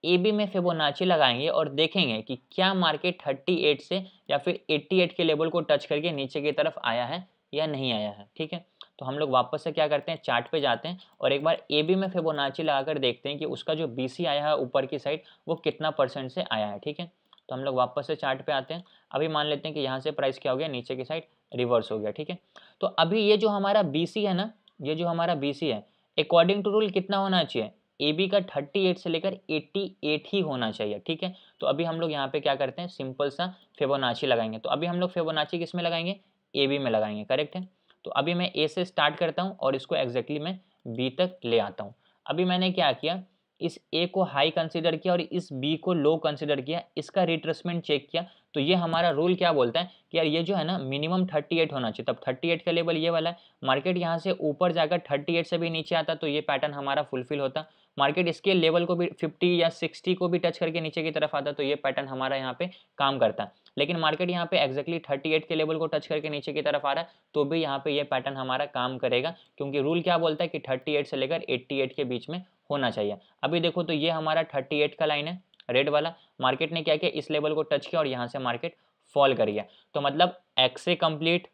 ए बी में फिबोनाची लगाएंगे और देखेंगे कि क्या मार्केट 38 से या फिर 88 के लेवल को टच करके नीचे की तरफ आया है या नहीं आया है, ठीक है। तो हम लोग वापस से क्या करते हैं, चार्ट पे जाते हैं और एक बार ए बी में फिबोनाची लगाकर देखते हैं कि उसका जो बी सी आया है ऊपर की साइड वो कितना % से आया है, ठीक है। तो हम लोग वापस से चार्ट पे आते हैं। अभी मान लेते हैं कि यहाँ से प्राइस क्या हो गया, नीचे की साइड रिवर्स हो गया, ठीक है। तो अभी ये जो हमारा बी सी है ना, ये जो हमारा बी सी है अकॉर्डिंग टू रूल कितना होना चाहिए, ए बी का 38 से लेकर 88 ही होना चाहिए, ठीक है। तो अभी हम लोग यहाँ पे क्या करते हैं, सिंपल सा फिबोनाची लगाएंगे। तो अभी हम लोग फिबोनाची किस में लगाएंगे, ए बी में लगाएंगे, करेक्ट है। तो अभी मैं ए से स्टार्ट करता हूँ और इसको एग्जैक्टली मैं बी तक ले आता हूँ। अभी मैंने क्या किया, इस ए को हाई कंसीडर किया और इस बी को लो कंसीडर किया, इसका रिट्रेसमेंट चेक किया, तो ये हमारा रूल क्या बोलता है कि यार ये जो है ना मिनिमम 38 होना चाहिए, तब 38 का लेवल ये वाला है। मार्केट यहाँ से ऊपर जाकर 38 से भी नीचे आता तो ये पैटर्न हमारा फुलफिल होता। मार्केट इसके लेवल को भी 50 या 60 को भी टच करके नीचे की तरफ आता तो ये पैटर्न हमारा यहाँ पे काम करता। लेकिन मार्केट यहाँ पे एग्जैक्टली 38 के लेवल को टच करके नीचे की तरफ आ रहा है तो भी यहाँ पे ये पैटर्न हमारा काम करेगा, क्योंकि रूल क्या बोलता है कि 38 से लेकर 88 के बीच में होना चाहिए। अभी देखो तो ये हमारा 38 का लाइन है रेड वाला, मार्केट ने क्या किया इस लेवल को टच किया और यहाँ से मार्केट फॉल कर गया, तो मतलब X A complete,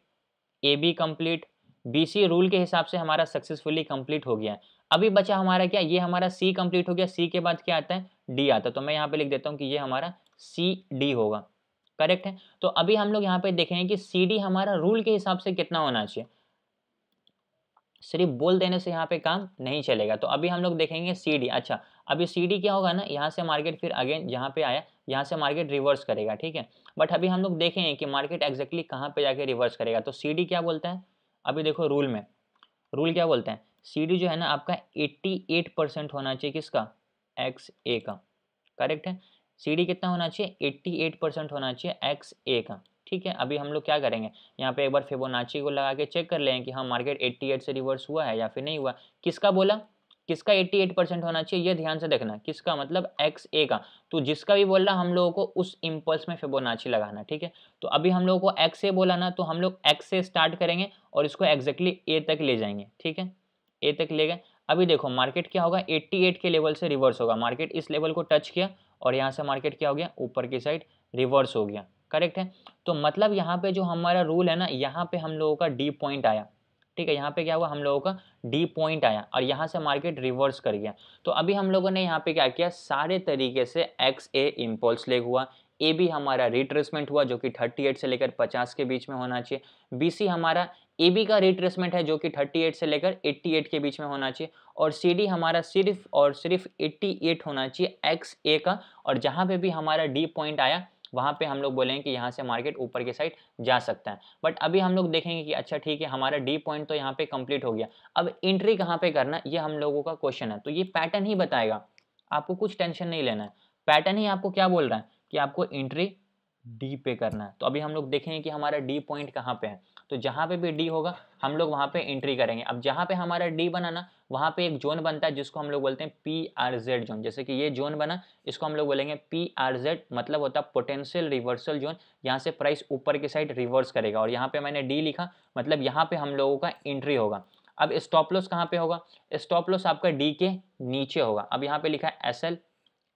A B complete, B C rule के हिसाब से हमारा सक्सेसफुली कंप्लीट हो गया है। अभी बचा हमारा क्या, ये हमारा सी कंप्लीट हो गया, सी के बाद क्या आता है डी आता है, तो मैं यहाँ पे लिख देता हूँ कि ये हमारा सी डी होगा, करेक्ट है। तो अभी हम लोग यहाँ पे देखेंगे कि सी डी हमारा रूल के हिसाब से कितना होना चाहिए, सिर्फ बोल देने से यहाँ पे काम नहीं चलेगा। तो अभी हम लोग देखेंगे सी डी। अच्छा, अभी सी डी क्या होगा ना, यहाँ से मार्केट फिर अगेन यहाँ पे आया, यहाँ से मार्केट रिवर्स करेगा, ठीक है। बट अभी हम लोग देखेंगे कि मार्केट एग्जैक्टली कहाँ पे जाके रिवर्स करेगा। तो सी डी क्या बोलता है, अभी देखो रूल में, रूल क्या बोलते हैं, सी डी जो है ना आपका 88% होना चाहिए किसका, एक्स ए का, करेक्ट है। सी डी कितना होना चाहिए, 88% होना चाहिए एक्स ए का, ठीक है। अभी हम लोग क्या करेंगे, यहाँ पे एक बार फिबोनाची को लगा के चेक कर लें कि हाँ मार्केट 88 से रिवर्स हुआ है या फिर नहीं हुआ। किसका बोला, किसका 88% होना चाहिए, ये ध्यान से देखना, किसका मतलब एक्स ए का। तो जिसका भी बोल रहा हम लोगों को उस इम्पल्स में फिबोनाची लगाना, ठीक है। तो अभी हम लोगों को एक्स ए बोला ना, तो हम लोग एक्स से स्टार्ट करेंगे और इसको एग्जैक्टली ए तक ले जाएंगे, ठीक है, ए तक ले गए। अभी देखो मार्केट क्या होगा, 88 के लेवल से रिवर्स होगा, मार्केट इस लेवल को टच किया और यहाँ से मार्केट क्या हो गया, ऊपर की साइड रिवर्स हो गया, करेक्ट है। तो मतलब यहाँ पे जो हमारा रूल है ना, यहाँ पे हम लोगों का डी पॉइंट आया, ठीक है, यहाँ पे क्या हुआ, हम लोगों का डी पॉइंट आया और यहाँ से मार्केट रिवर्स कर गया। तो अभी हम लोगों ने यहाँ पे क्या किया, सारे तरीके से एक्स ए इम्पल्स लेग हुआ, ए बी हमारा रिट्रेसमेंट हुआ जो कि 38 से लेकर 50 के बीच में होना चाहिए, बी सी हमारा ए बी का रिट्रेसमेंट है जो कि 38 से लेकर 88 के बीच में होना चाहिए, और सी डी हमारा सिर्फ और सिर्फ 88 होना चाहिए एक्स ए का। और जहाँ पे भी हमारा डी पॉइंट आया वहाँ पे हम लोग बोलेंगे कि यहाँ से मार्केट ऊपर की साइड जा सकता है। बट अभी हम लोग देखेंगे कि अच्छा ठीक है, हमारा डी पॉइंट तो यहाँ पे कंप्लीट हो गया, अब एंट्री कहाँ पे करना ये हम लोगों का क्वेश्चन है। तो ये पैटर्न ही बताएगा, आपको कुछ टेंशन नहीं लेना है, पैटर्न ही आपको क्या बोल रहा है कि आपको एंट्री डी पे करना है। तो अभी हम लोग देखेंगे कि हमारा डी पॉइंट कहाँ पे है, तो जहाँ पे भी डी होगा हम लोग वहाँ पे एंट्री करेंगे। अब जहाँ पे हमारा डी बना ना, वहाँ पे एक जोन बनता है जिसको हम लोग बोलते हैं पी आर जेड जोन। जैसे कि ये जोन बना, इसको हम लोग बोलेंगे पी आर जेड, मतलब होता है पोटेंशियल रिवर्सल जोन। यहाँ से प्राइस ऊपर की साइड रिवर्स करेगा और यहाँ पे मैंने डी लिखा, मतलब यहाँ पे हम लोगों का एंट्री होगा। अब स्टॉप लॉस कहाँ पे होगा, स्टॉप लॉस आपका डी के नीचे होगा। अब यहाँ पे लिखा है S L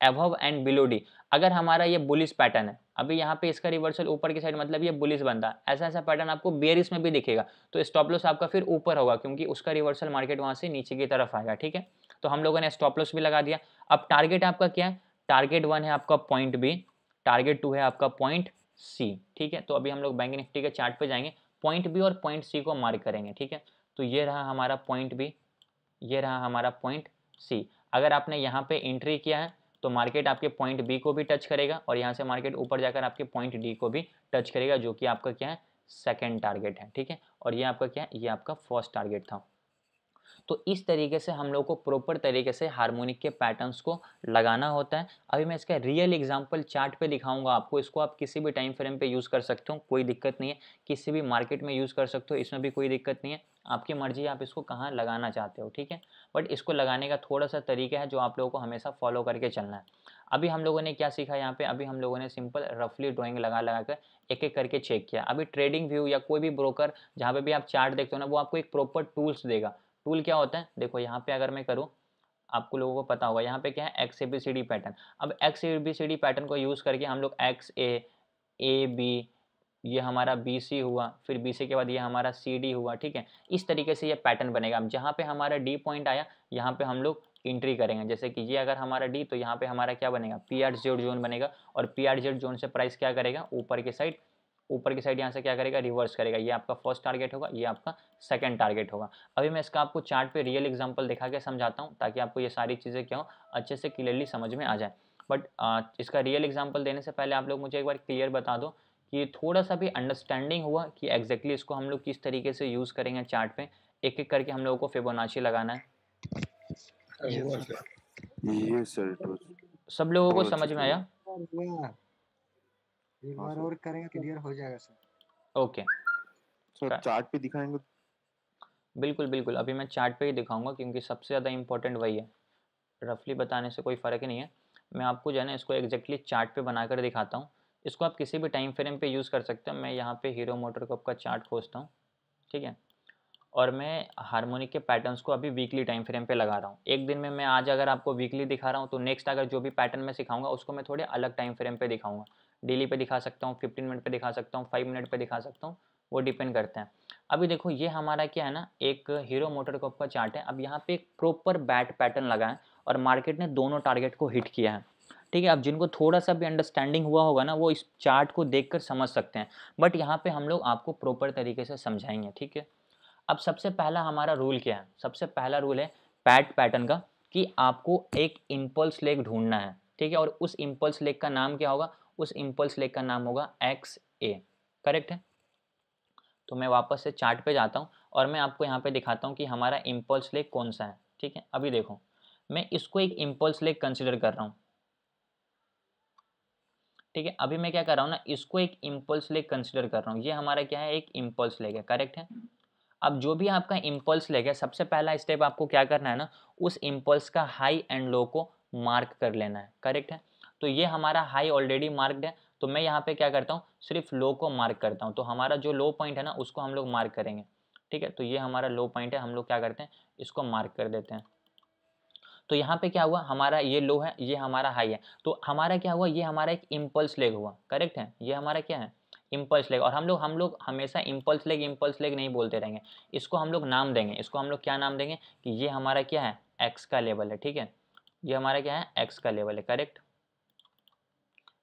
above and below D. अगर हमारा ये बुलिश पैटर्न है, अभी यहाँ पे इसका रिवर्सल ऊपर की साइड, मतलब ये बुलिश बनता है, ऐसा ऐसा पैटर्न आपको बेरिश में भी दिखेगा, तो स्टॉप लॉस आपका फिर ऊपर होगा क्योंकि उसका रिवर्सल मार्केट वहाँ से नीचे की तरफ आएगा, ठीक है। तो हम लोगों ने स्टॉप लॉस भी लगा दिया। अब टारगेट आपका क्या है, टारगेट 1 है आपका पॉइंट बी, टारगेट 2 है आपका पॉइंट सी, ठीक है। तो अभी हम लोग बैंक निफ्टी के चार्ट पे जाएंगे, पॉइंट बी और पॉइंट सी को मार्क करेंगे, ठीक है। तो ये रहा हमारा पॉइंट बी, ये रहा हमारा पॉइंट सी। अगर आपने यहाँ पे एंट्री किया है तो मार्केट आपके पॉइंट बी को भी टच करेगा और यहाँ से मार्केट ऊपर जाकर आपके पॉइंट डी को भी टच करेगा, जो कि आपका क्या है, सेकंड टारगेट है, ठीक है। और ये आपका क्या है, ये आपका फर्स्ट टारगेट था। तो इस तरीके से हम लोग को प्रॉपर तरीके से हार्मोनिक के पैटर्न्स को लगाना होता है। अभी मैं इसका रियल एग्जांपल चार्ट पे दिखाऊंगा आपको, इसको आप किसी भी टाइम फ्रेम पे यूज़ कर सकते हो, कोई दिक्कत नहीं है, किसी भी मार्केट में यूज़ कर सकते हो, इसमें भी कोई दिक्कत नहीं है, आपकी मर्जी आप इसको कहाँ लगाना चाहते हो, ठीक है। बट इसको लगाने का थोड़ा सा तरीका है जो आप लोगों को हमेशा फॉलो करके चलना है। अभी हम लोगों ने क्या सीखा यहाँ पे, अभी हम लोगों ने सिंपल रफली ड्राइंग लगा लगा कर एक एक करके चेक किया। अभी ट्रेडिंग व्यू या कोई भी ब्रोकर जहाँ पे भी आप चार्ट देखते हो ना, वो आपको एक प्रॉपर टूल्स देगा। टूल क्या होता है, देखो यहाँ पे अगर मैं करूँ, आपको लोगों को पता होगा यहाँ पे क्या है, X A B C D pattern. अब X A B C D pattern को यूज़ करके हम लोग एक्स ए बी, ये हमारा बी सी हुआ, फिर बी सी के बाद ये हमारा सी डी हुआ, ठीक है। इस तरीके से ये पैटर्न बनेगा। अब जहाँ पे हमारा डी पॉइंट आया यहाँ पे हम लोग एंट्री करेंगे। जैसे कि ये अगर हमारा डी, तो यहाँ पे हमारा क्या बनेगा, पी आर जेड जोन बनेगा, और पी आर जेड जोन से प्राइस क्या करेगा, ऊपर की साइड, ऊपर की साइड यहाँ से क्या करेगा, रिवर्स करेगा। ये आपका फर्स्ट टारगेट होगा, ये आपका सेकंड टारगेट होगा। अभी मैं इसका आपको चार्ट पे रियल एग्जांपल दिखा के समझाता हूँ ताकि आपको ये सारी चीज़ें क्या हो, अच्छे से क्लियरली समझ में आ जाए। बट इसका रियल एग्जांपल देने से पहले आप लोग मुझे एक बार क्लियर बता दो कि थोड़ा सा भी अंडरस्टैंडिंग हुआ कि एग्जैक्टली इसको हम लोग किस तरीके से यूज़ करेंगे चार्ट पे, एक एक करके हम लोगों को फिबोनाची लगाना है। Yes, sir, it was सब लोगों को बहुत समझ अच्छे में से आया? हुआ। एक हाँ बार सर। और करेंगे क्लियर हो जाएगा सर। ओके, सर चार्ट पे दिखाएंगे? बिल्कुल बिल्कुल, अभी मैं चार्ट पे ही दिखाऊंगा क्योंकि सबसे ज़्यादा इंपॉर्टेंट वही है। रफली बताने से कोई फ़र्क ही नहीं है। मैं आपको जो है ना इसको एग्जैक्टली चार्ट पे बनाकर दिखाता हूँ। इसको आप किसी भी टाइम फ्रेम पे यूज़ कर सकते हो। मैं यहाँ पे हीरो मोटोकॉर्प का चार्ट खोजता हूँ, ठीक है, और मैं हार्मोनिक के पैटर्न्स को अभी वीकली टाइम फ्रेम पे लगा रहा हूँ। एक दिन में मैं आज अगर आपको वीकली दिखा रहा हूँ तो नेक्स्ट अगर जो भी पैटर्न मैं सिखाऊंगा उसको मैं थोड़े अलग टाइम फ्रेम पे दिखाऊंगा। डेली पे दिखा सकता हूँ, 15 मिनट पे दिखा सकता हूँ, 5 मिनट पे दिखा सकता हूँ, वो डिपेंड करता है। अभी देखो ये हमारा क्या है ना, एक हीरो मोटोकॉर्प का चार्ट है। अब यहाँ पे एक प्रॉपर बैट पैटर्न लगा है और मार्केट ने दोनों टारगेट को हिट किया है, ठीक है। अब जिनको थोड़ा सा भी अंडरस्टैंडिंग हुआ होगा ना वो इस चार्ट को देखकर समझ सकते हैं, बट यहाँ पे हम लोग आपको प्रॉपर तरीके से समझाएंगे, ठीक है। अब सबसे पहला हमारा रूल क्या है? सबसे पहला रूल है पैट पैटर्न का कि आपको एक इम्पल्स लेग ढूंढना है, ठीक है, और उस इम्पल्स लेग का नाम क्या होगा? उस इम्पल्स लेग का नाम होगा एक्स ए, करेक्ट है। तो मैं वापस से चार्ट पे जाता हूँ और मैं आपको यहाँ पे दिखाता हूँ कि हमारा इम्पल्स लेग कौन सा है, ठीक है। अभी देखो मैं इसको एक इम्पल्स लेग कंसिडर कर रहा हूँ, ठीक है। अभी मैं क्या कर रहा हूँ ना, इसको एक इम्पल्स लेग कंसिडर कर रहा हूँ। ये हमारा क्या है? एक इम्पल्स लेग है, करेक्ट है। अब जो भी आपका इम्पल्स लेग है, सबसे पहला स्टेप आपको क्या करना है ना, उस इम्पल्स का हाई एंड लो को मार्क कर लेना है, करेक्ट है। तो ये हमारा हाई ऑलरेडी मार्क्ड है, तो मैं यहाँ पे क्या करता हूँ, सिर्फ लो को मार्क करता हूँ। तो हमारा जो लो पॉइंट है ना उसको हम लोग मार्क करेंगे, ठीक है। तो ये हमारा लो पॉइंट है, हम लोग क्या करते हैं, इसको मार्क कर देते हैं। तो यहाँ पे क्या हुआ, हमारा ये लो है, ये हमारा हाई है, तो हमारा क्या हुआ, ये हमारा एक इम्पल्स लेग हुआ, करेक्ट है। ये हमारा क्या है? Impulse leg. और हम लोग हमेशा इम्पल्स लेग नहीं बोलते रहेंगे, इसको हम लोग नाम देंगे। इसको हम लोग क्या नाम देंगे कि ये हमारा क्या है? एक्स का लेवल है, ठीक है। ये हमारा क्या है? एक्स का लेवल है, करेक्ट।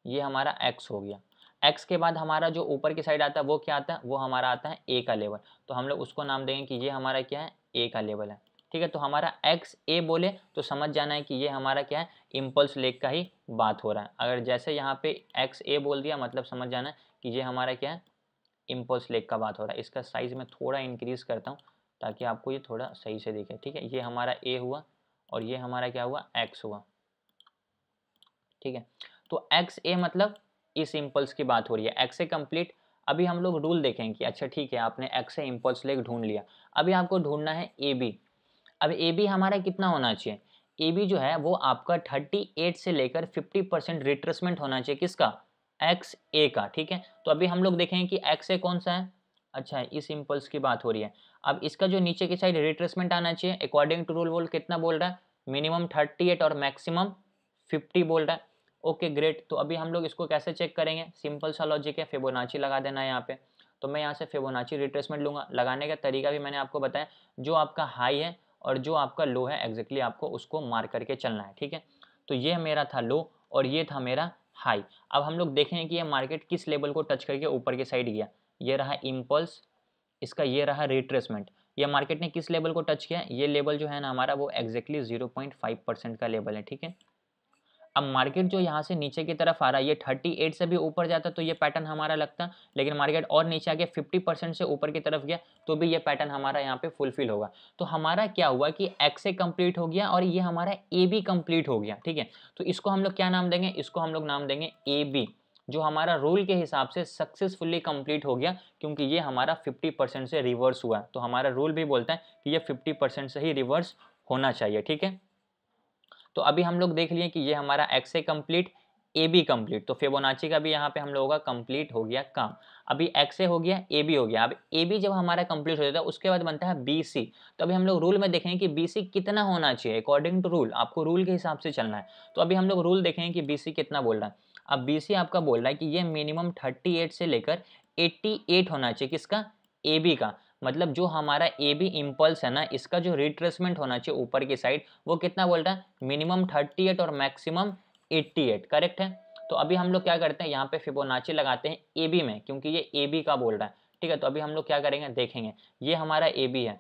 ये हमारा एक्स हो गया। एक्स के बाद हमारा जो ऊपर की साइड आता है वो क्या आता है? वो हमारा आता है ए का लेवल। तो हम लोग उसको नाम देंगे कि ये हमारा क्या है? ए का लेवल है, ठीक है। तो हमारा एक्स ए बोले तो समझ जाना है कि ये हमारा क्या है? इम्पल्स लेग का ही बात हो रहा है। अगर जैसे यहाँ पे एक्स ए बोल दिया मतलब समझ जाना है कि ये हमारा क्या है? इम्पल्स लेग का बात हो रहा है। इसका साइज़ मैं थोड़ा इंक्रीज़ करता हूँ ताकि आपको ये थोड़ा सही से दिखे, ठीक है। ये हमारा ए हुआ और ये हमारा क्या हुआ? एक्स हुआ, ठीक है। तो एक्स ए मतलब इस इम्पल्स की बात हो रही है, एक्स ए कंप्लीट। अभी हम लोग रूल देखेंगे कि अच्छा ठीक है, आपने एक्स ए इम्पल्स लेग ढूंढ लिया, अभी आपको ढूंढना है ए बी। अब ए बी हमारा कितना होना चाहिए? ए बी जो है वो आपका 38 से लेकर 50% रिट्रेसमेंट होना चाहिए, किसका? एक्स ए का, ठीक है। तो अभी हम लोग देखेंगे कि एक्स ए कौन सा है। अच्छा इस इम्पल्स की बात हो रही है। अब इसका जो नीचे की साइड रिट्रेसमेंट आना चाहिए अकॉर्डिंग टू रूल, वो कितना बोल रहा है? मिनिमम 38 और मैक्सिमम 50 बोल रहा है। Okay great. तो अभी हम लोग इसको कैसे चेक करेंगे? सिंपल सा लॉजिक है, फिबोनाची लगा देना है यहाँ पे। तो मैं यहाँ से फिबोनाची रिट्रेसमेंट लूँगा। लगाने का तरीका भी मैंने आपको बताया, जो आपका हाई है और जो आपका लो है एग्जैक्टली आपको उसको मार्क करके चलना है, ठीक है। तो ये मेरा था लो और ये था मेरा हाई। अब हम लोग देखेंगे कि ये मार्केट किस लेवल को टच करके ऊपर की साइड गया। ये रहा इम्पल्स, इसका ये रहा रिट्रेसमेंट। ये मार्केट ने किस लेवल को टच किया? ये लेवल जो है ना हमारा वो एग्जैक्टली 0.5% का लेवल है, ठीक है। अब मार्केट जो यहाँ से नीचे की तरफ आ रहा है, ये 38 से भी ऊपर जाता तो ये पैटर्न हमारा लगता, लेकिन मार्केट और नीचे आके 50% से ऊपर की तरफ गया तो भी ये पैटर्न हमारा यहाँ पे फुलफिल होगा। तो हमारा क्या हुआ कि एक्स ए कंप्लीट हो गया और ये हमारा ए बी कंप्लीट हो गया, ठीक है। तो इसको हम लोग क्या नाम देंगे? इसको हम लोग नाम देंगे ए बी, जो हमारा रूल के हिसाब से सक्सेसफुली कंप्लीट हो गया, क्योंकि ये हमारा 50% से रिवर्स हुआ। तो हमारा रूल भी बोलता है कि ये 50% से ही रिवर्स होना चाहिए, ठीक है। तो अभी हम लोग देख लिए कि ये हमारा X A complete, A B complete. तो फिबोनाची का भी यहाँ पे हम लोगों का कंप्लीट हो गया काम। अभी एक्स ए हो गया, ए बी हो गया। अब ए बी जब हमारा कंप्लीट हो जाता है उसके बाद बनता है बी सी। तो अभी हम लोग रूल में देखेंगे कि बी सी कितना होना चाहिए अकॉर्डिंग टू रूल। आपको रूल के हिसाब से चलना है। तो अभी हम लोग रूल देखेंगे कि बी सी कितना बोल रहा है। अब बी सी आपका बोल रहा है कि ये मिनिमम 38 से लेकर 88 होना चाहिए, किसका? ए बी का। मतलब जो हमारा ए बी इम्पल्स है ना, इसका जो रिट्रेसमेंट होना चाहिए ऊपर की साइड वो कितना बोल रहा है? मिनिमम 38 और मैक्सिमम 88, करेक्ट है। तो अभी हम लोग क्या करते हैं, यहाँ पे फिबोनाची लगाते हैं ए बी में, क्योंकि ये ए बी का बोल रहा है, ठीक है। तो अभी हम लोग क्या करेंगे देखेंगे, ये हमारा ए बी है,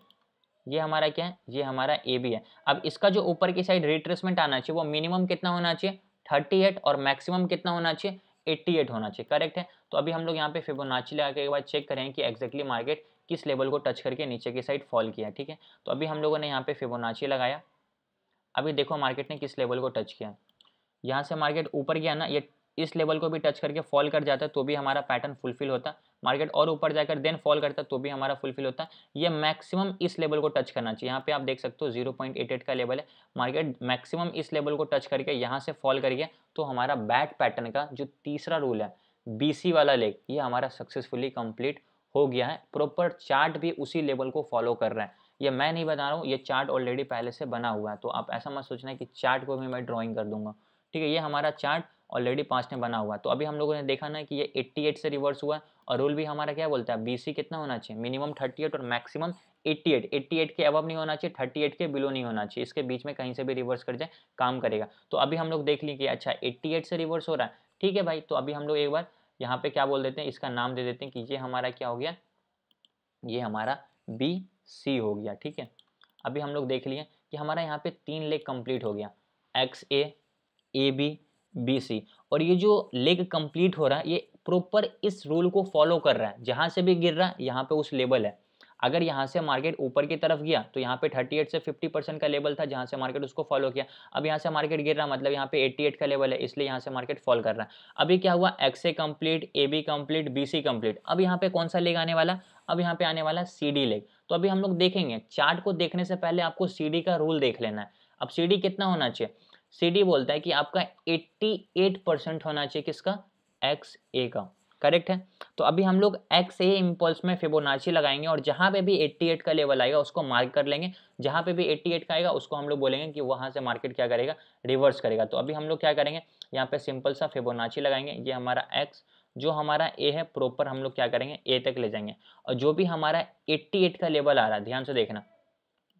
ये हमारा क्या है? ये हमारा ए बी है। अब इसका जो ऊपर की साइड रिट्रेसमेंट आना चाहिए वो मिनिमम कितना होना चाहिए? 38 और मैक्सिमम कितना होना चाहिए? 88 होना चाहिए, करेक्ट है। तो अभी हम लोग यहाँ पे फिबोनाची लगा के एक बार चेक करें कि एग्जैक्टली मार्केट किस लेवल को टच करके नीचे की साइड फॉल किया, ठीक है। तो अभी हम लोगों ने यहाँ पे फिबोनाची लगाया, अभी देखो मार्केट ने किस लेवल को टच किया, यहाँ से मार्केट ऊपर गया ना, ये इस लेवल को भी टच करके फॉल कर जाता है तो भी हमारा पैटर्न फुलफिल होता। मार्केट और ऊपर जाकर देन फॉल करता तो भी हमारा फुलफिल होता। ये मैक्सिमम इस लेवल को टच करना चाहिए। यहाँ पे आप देख सकते हो 0.88 का लेवल है, मार्केट मैक्सिमम इस लेवल को टच करके यहाँ से फॉल कर गया तो हमारा बैट पैटर्न का जो तीसरा रूल है BC वाला लेग, ये हमारा सक्सेसफुली कंप्लीट हो गया है। प्रॉपर चार्ट भी उसी लेवल को फॉलो कर रहा है, ये मैं नहीं बता रहा हूँ, ये चार्ट ऑलरेडी पहले से बना हुआ है। तो आप ऐसा मत सोचना कि चार्ट को भी मैं ड्राइंग कर दूंगा, ठीक है। ये हमारा चार्ट ऑलरेडी 5 में बना हुआ है। तो अभी हम लोगों ने देखा ना कि ये 88 से रिवर्स हुआ है और रूल भी हमारा क्या बोलता है, BC कितना होना चाहिए, मिनिमम 38 और मैक्सिमम 88। 88 के अबव नहीं होना चाहिए, 38 के बिलो नहीं होना चाहिए, इसके बीच में कहीं से भी रिवर्स कर जाए काम करेगा। तो अभी हम लोग देख लिए कि अच्छा 88 से रिवर्स हो रहा है, ठीक है भाई। तो अभी हम लोग एक बार यहाँ पे क्या बोल देते हैं, इसका नाम दे देते हैं कि ये हमारा क्या हो गया, ये हमारा BC हो गया, ठीक है। अभी हम लोग देख लिए कि हमारा यहाँ पे 3 लेग कंप्लीट हो गया, XA AB BC, और ये जो लेग कंप्लीट हो रहा है ये प्रॉपर इस रूल को फॉलो कर रहा है। जहाँ से भी गिर रहा है यहाँ पे उस लेवल है। अगर यहाँ से मार्केट ऊपर की तरफ गया तो यहाँ पे 38 से 50% का लेवल था जहाँ से मार्केट उसको फॉलो किया। अब यहाँ से मार्केट गिर रहा मतलब यहाँ पे 88 का लेवल है, इसलिए यहाँ से मार्केट फॉल कर रहा है। अभी क्या हुआ, XA complete, AB complete, BC complete. अब यहाँ पे कौन सा लेग आने वाला, अब यहाँ पे आने वाला CD लेग। तो अभी हम लोग देखेंगे, चार्ट को देखने से पहले आपको CD का रूल देख लेना है। अब CD कितना होना चाहिए, CD बोलता है कि आपका 88% होना चाहिए किसका, XA का, करेक्ट है। तो अभी हम लोग XA इम्पल्स में फिबोनाची लगाएंगे और जहां पे भी 88 का लेवल आएगा उसको मार्क कर लेंगे। जहां पे भी 88 का आएगा उसको हम लोग बोलेंगे कि वहां से मार्केट क्या करेगा, रिवर्स करेगा। तो अभी हम लोग क्या करेंगे, यहाँ पे सिंपल सा फिबोनाची लगाएंगे। ये हमारा X, जो हमारा A है प्रॉपर हम लोग क्या करेंगे A तक ले जाएंगे, और जो भी हमारा 88 का लेवल आ रहा है, ध्यान से देखना,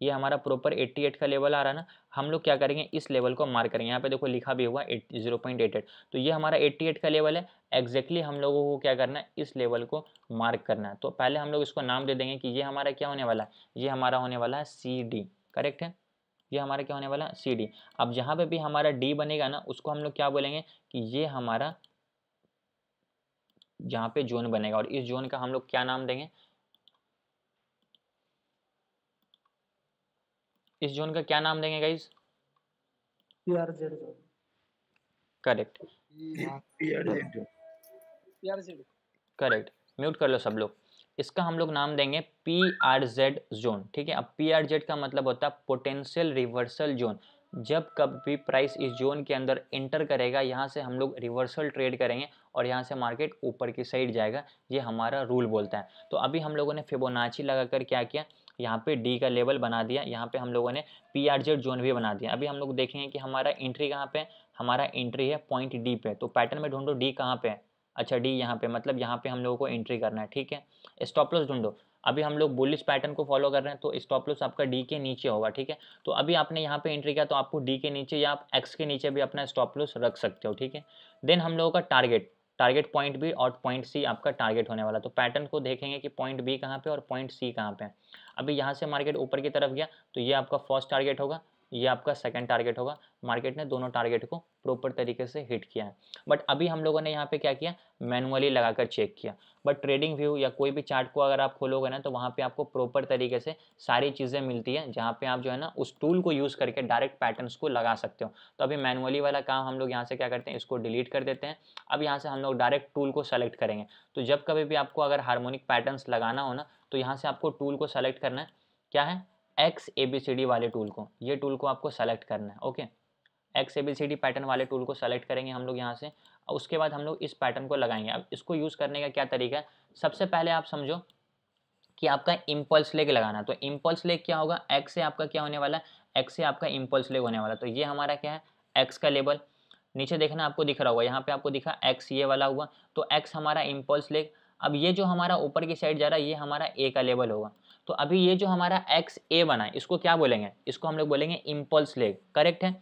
ये हमारा प्रॉपर 88 का लेवल आ रहा है ना, हम लोग क्या करेंगे इस लेवल को मार्क करेंगे। यहाँ पे देखो लिखा भी हुआ 0.88, तो ये हमारा 88 का लेवल है। एग्जैक्टली हम लोगों को क्या करना है, इस लेवल को मार्क करना है। तो पहले हम लोग इसको नाम दे देंगे कि ये हमारा क्या होने वाला है, ये हमारा होने वाला है CD, करेक्ट है। ये हमारा क्या होने वाला है, CD। अब जहाँ पे भी हमारा D बनेगा ना उसको हम लोग क्या बोलेंगे कि ये हमारा जहाँ पे जोन बनेगा, और इस जोन का हम लोग क्या नाम देंगे, इस जोन का क्या नाम देंगे guys, PRZ zone, correct, PRZ correct. Mute कर लो सब लोग। इसका हम लोग नाम देंगे PRZ जोन, ठीक है। अब PRZ का मतलब होता है पोटेंशियल रिवर्सल जोन। जब कभी प्राइस इस जोन के अंदर एंटर करेगा, यहाँ से हम लोग रिवर्सल ट्रेड करेंगे और यहाँ से मार्केट ऊपर की साइड जाएगा, ये हमारा रूल बोलता है। तो अभी हम लोगों ने फिबोनाची लगाकर क्या किया, यहाँ पे D का लेवल बना दिया, यहाँ पे हम लोगों ने PRZ जोन भी बना दिया। अभी हम लोग देखेंगे कि हमारा एंट्री कहाँ पे है, हमारा एंट्री है पॉइंट D पे। तो पैटर्न में ढूंढो D कहाँ पे है, अच्छा D यहाँ पे, मतलब यहाँ पे हम लोगों को एंट्री करना है, ठीक है। स्टॉप लॉस ढूंढो, अभी हम लोग बुलिश पैटर्न को फॉलो कर रहे हैं तो स्टॉप लॉस आपका D के नीचे होगा, ठीक है। तो अभी आपने यहाँ पे एंट्री किया तो आपको D के नीचे या आप X के नीचे भी अपना स्टॉप लॉस रख सकते हो, ठीक है। देन हम लोगों का टारगेट पॉइंट B और पॉइंट C आपका टारगेट होने वाला। तो पैटर्न को देखेंगे कि पॉइंट B कहाँ पे और पॉइंट C कहाँ पे है। अभी यहाँ से मार्केट ऊपर की तरफ गया तो ये आपका फर्स्ट टारगेट होगा, ये आपका सेकंड टारगेट होगा। मार्केट ने दोनों टारगेट को प्रॉपर तरीके से हिट किया है। बट अभी हम लोगों ने यहाँ पे क्या किया, मैनुअली लगाकर चेक किया। बट ट्रेडिंग व्यू या कोई भी चार्ट को अगर आप खोलोगे ना तो वहाँ पे आपको प्रॉपर तरीके से सारी चीज़ें मिलती है, जहाँ पे आप जो है ना उस टूल को यूज़ करके डायरेक्ट पैटर्न्स को लगा सकते हो। तो अभी मैनुअली वाला काम हम लोग यहाँ से क्या करते हैं, इसको डिलीट कर देते हैं। अब यहाँ से हम लोग डायरेक्ट टूल को सेलेक्ट करेंगे। तो जब कभी भी आपको अगर हार्मोनिक पैटर्न्स लगाना हो ना तो यहाँ से आपको टूल को सेलेक्ट करना है, क्या है, XABCD वाले टूल को, ये टूल को आपको सेलेक्ट करना है, ओके। XABCD पैटर्न वाले टूल को सेलेक्ट करेंगे हम लोग यहाँ से, और उसके बाद हम लोग इस पैटर्न को लगाएंगे। अब इसको यूज़ करने का क्या तरीका है, सबसे पहले आप समझो कि आपका इम्पल्स लेग लगाना। तो इम्पल्स लेग क्या होगा, X से आपका क्या होने वाला है, X से आपका इम्पल्स लेग होने वाला। तो ये हमारा क्या है, X का लेवल, नीचे देखना आपको दिख रहा होगा, यहाँ पे आपको दिखा X ये वाला हुआ, तो X हमारा इम्पल्स लेग। अब ये जो हमारा ऊपर की साइड जा रहा है ये हमारा A का लेवल होगा। तो अभी ये जो हमारा XA बना है इसको क्या बोलेंगे, इसको हम लोग बोलेंगे इम्पल्स लेग, करेक्ट है।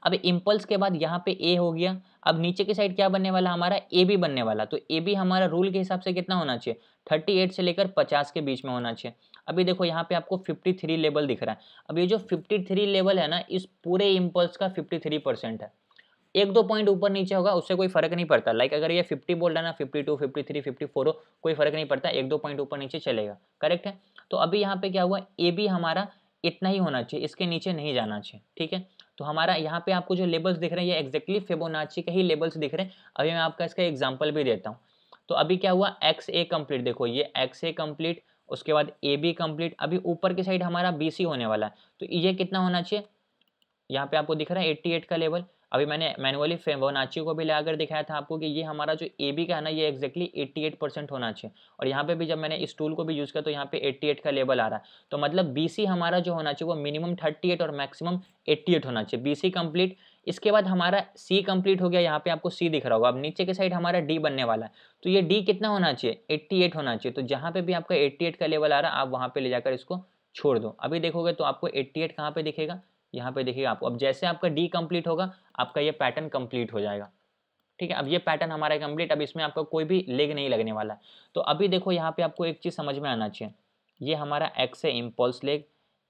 अब इम्पल्स के बाद यहाँ पे A हो गया, अब नीचे की साइड क्या बनने वाला, हमारा AB बनने वाला। तो AB हमारा रूल के हिसाब से कितना होना चाहिए, 38 से लेकर 50 के बीच में होना चाहिए। अभी देखो यहाँ पे आपको 53 लेवल दिख रहा है। अब ये जो 53 लेवल है ना, इस पूरे इम्पल्स का 53% है। एक दो पॉइंट ऊपर नीचे होगा उससे कोई फर्क नहीं पड़ता। लाइक अगर ये 50 बोल रहा है ना, 52, 53, 54 हो, कोई फर्क नहीं पड़ता, एक दो पॉइंट ऊपर नीचे चलेगा, करेक्ट है। तो अभी यहाँ पे क्या हुआ, AB हमारा इतना ही होना चाहिए, इसके नीचे नहीं जाना चाहिए, ठीक है। तो हमारा यहाँ पे आपको जो लेबल्स दिख रहे हैं ये एग्जैक्टली फिबोनाची के ही लेबल्स दिख रहे हैं। अभी मैं आपका इसका एग्जाम्पल भी देता हूँ। तो अभी क्या हुआ, एक्स ए कंप्लीट, देखो ये एक्स ए कंप्लीट, उसके बाद ए बी कंप्लीट, अभी ऊपर की साइड हमारा बी सी होने वाला है। तो ये कितना होना चाहिए, यहाँ पे आपको दिख रहा है 88 का लेवल। अभी मैंने मैनुअली फिबोनाची को भी लगाकर दिखाया था आपको कि ये हमारा जो ए बी का है ना ये एक्जैक्टली 88% होना चाहिए। और यहाँ पे भी जब मैंने इस टूल को भी यूज़ किया तो यहाँ पे 88 का लेवल आ रहा है। तो मतलब बी सी हमारा जो होना चाहिए वो मिनिमम 38 और मैक्सिमम 88 होना चाहिए। बी सी कंप्लीट, इसके बाद हमारा सी कंप्लीट हो गया, यहाँ पे आपको सी दिख रहा होगा। अब नीचे की साइड हमारा डी बनने वाला है, तो ये डी कितना होना चाहिए, 88 होना चाहिए। तो जहाँ पे भी आपका 88 का लेवल आ रहा है आप वहाँ पे ले जाकर इसको छोड़ दो। अभी देखोगे तो आपको 88 कहाँ पे दिखेगा, यहाँ पे देखिएगा आपको। अब जैसे आपका डी कंप्लीट होगा आपका ये पैटर्न कंप्लीट हो जाएगा, ठीक है। अब ये पैटर्न हमारा कंप्लीट, अब इसमें आपका कोई भी लेग नहीं लगने वाला है। तो अभी देखो यहाँ पे आपको एक चीज़ समझ में आना चाहिए, ये हमारा एक्स है इम्पल्स लेग,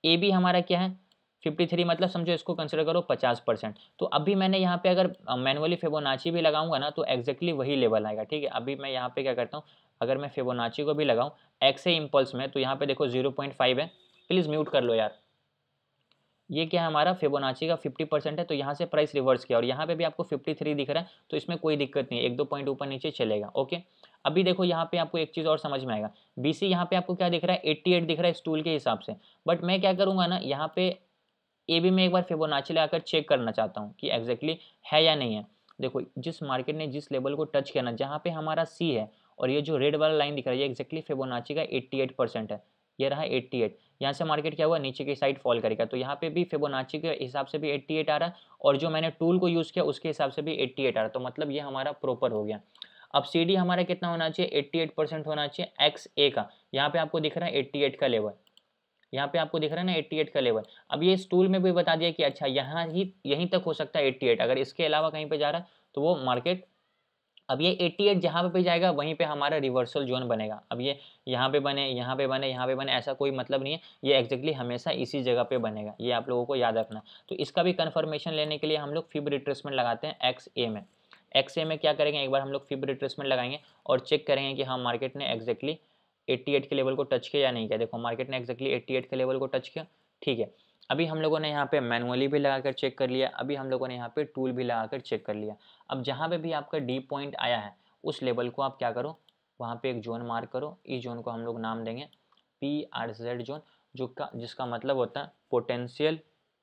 ए बी हमारा क्या है 53, मतलब समझो इसको कंसिडर करो 50%। तो अभी मैंने यहाँ पे अगर मैनुअली फिबोनाची भी लगाऊंगा ना तो एक्जैक्टली वही लेवल आएगा, ठीक है। अभी मैं यहाँ पे क्या करता हूँ, अगर मैं फिबोनाची को भी लगाऊँ एक्स है इम्पल्स में, तो यहाँ पे देखो 0.5 है। प्लीज़ म्यूट कर लो यार। ये क्या है हमारा फिबोनाची का 50% है, तो यहाँ से प्राइस रिवर्स किया और यहाँ पे भी आपको 53 दिख रहा है, तो इसमें कोई दिक्कत नहीं है, एक दो पॉइंट ऊपर नीचे चलेगा, ओके। अभी देखो यहाँ पे आपको एक चीज़ और समझ में आएगा, बीसी यहाँ पे आपको क्या दिख रहा है 88 दिख रहा है स्टूल के हिसाब से। बट मैं क्या करूँगा ना, यहाँ पे ए बी में एक बार फिबोनाची लगाकर चेक करना चाहता हूँ कि एग्जैक्टली है या नहीं है। देखो जिस मार्केट ने जिस लेवल को टच किया ना, जहाँ पे हमारा सी है और ये जो रेड वाला लाइन दिख रहा है ये एक्जैक्टली फिबोनाची का 88% है, ये रहा 88। यहाँ से मार्केट क्या हुआ, नीचे की साइड फॉल करेगा, तो यहाँ पे भी फिबोनाची के हिसाब से भी 88 आ रहा है और जो मैंने टूल को यूज़ किया उसके हिसाब से भी 88 आ रहा है। तो मतलब ये हमारा प्रॉपर हो गया। अब सी डी हमारा कितना होना चाहिए, 88% होना चाहिए एक्स ए का। यहाँ पे आपको दिख रहा है 88 का लेवल, यहाँ पे आपको दिख रहा है ना 88 का लेवल। अब ये इस टूल में भी बता दिया कि अच्छा यहाँ ही यहीं तक हो सकता है 88, अगर इसके अलावा कहीं पे जा रहा है तो वो मार्केट, अब ये 88 जहाँ पे भी जाएगा वहीं पे हमारा रिवर्सल जोन बनेगा। अब ये यहाँ पे बने, यहाँ पे बने, यहाँ पे बने, ऐसा कोई मतलब नहीं है, ये एक्जैक्टली हमेशा इसी जगह पे बनेगा, ये आप लोगों को याद रखना। तो इसका भी कन्फर्मेशन लेने के लिए हम लोग फिब रिट्रेसमेंट लगाते हैं एक्स ए में। एक्स ए में क्या करेंगे, एक बार हम लोग फिब रिट्रेसमेंट लगाएंगे और चेक करेंगे कि हाँ मार्केट ने एक्जैक्टली 88 के लेवल को टच किया या नहीं किया। देखो मार्केट ने एक्जैक्टली 88 के लेवल को टच किया, ठीक है। अभी हम लोगों ने यहाँ पे मैनुअली भी लगाकर चेक कर लिया, अभी हम लोगों ने यहाँ पे टूल भी लगाकर चेक कर लिया। अब जहाँ पे भी आपका डी पॉइंट आया है उस लेवल को आप क्या करो, वहाँ पे एक जोन मार्क करो। इस जोन को हम लोग नाम देंगे PRZ जोन, जिसका मतलब होता है पोटेंशियल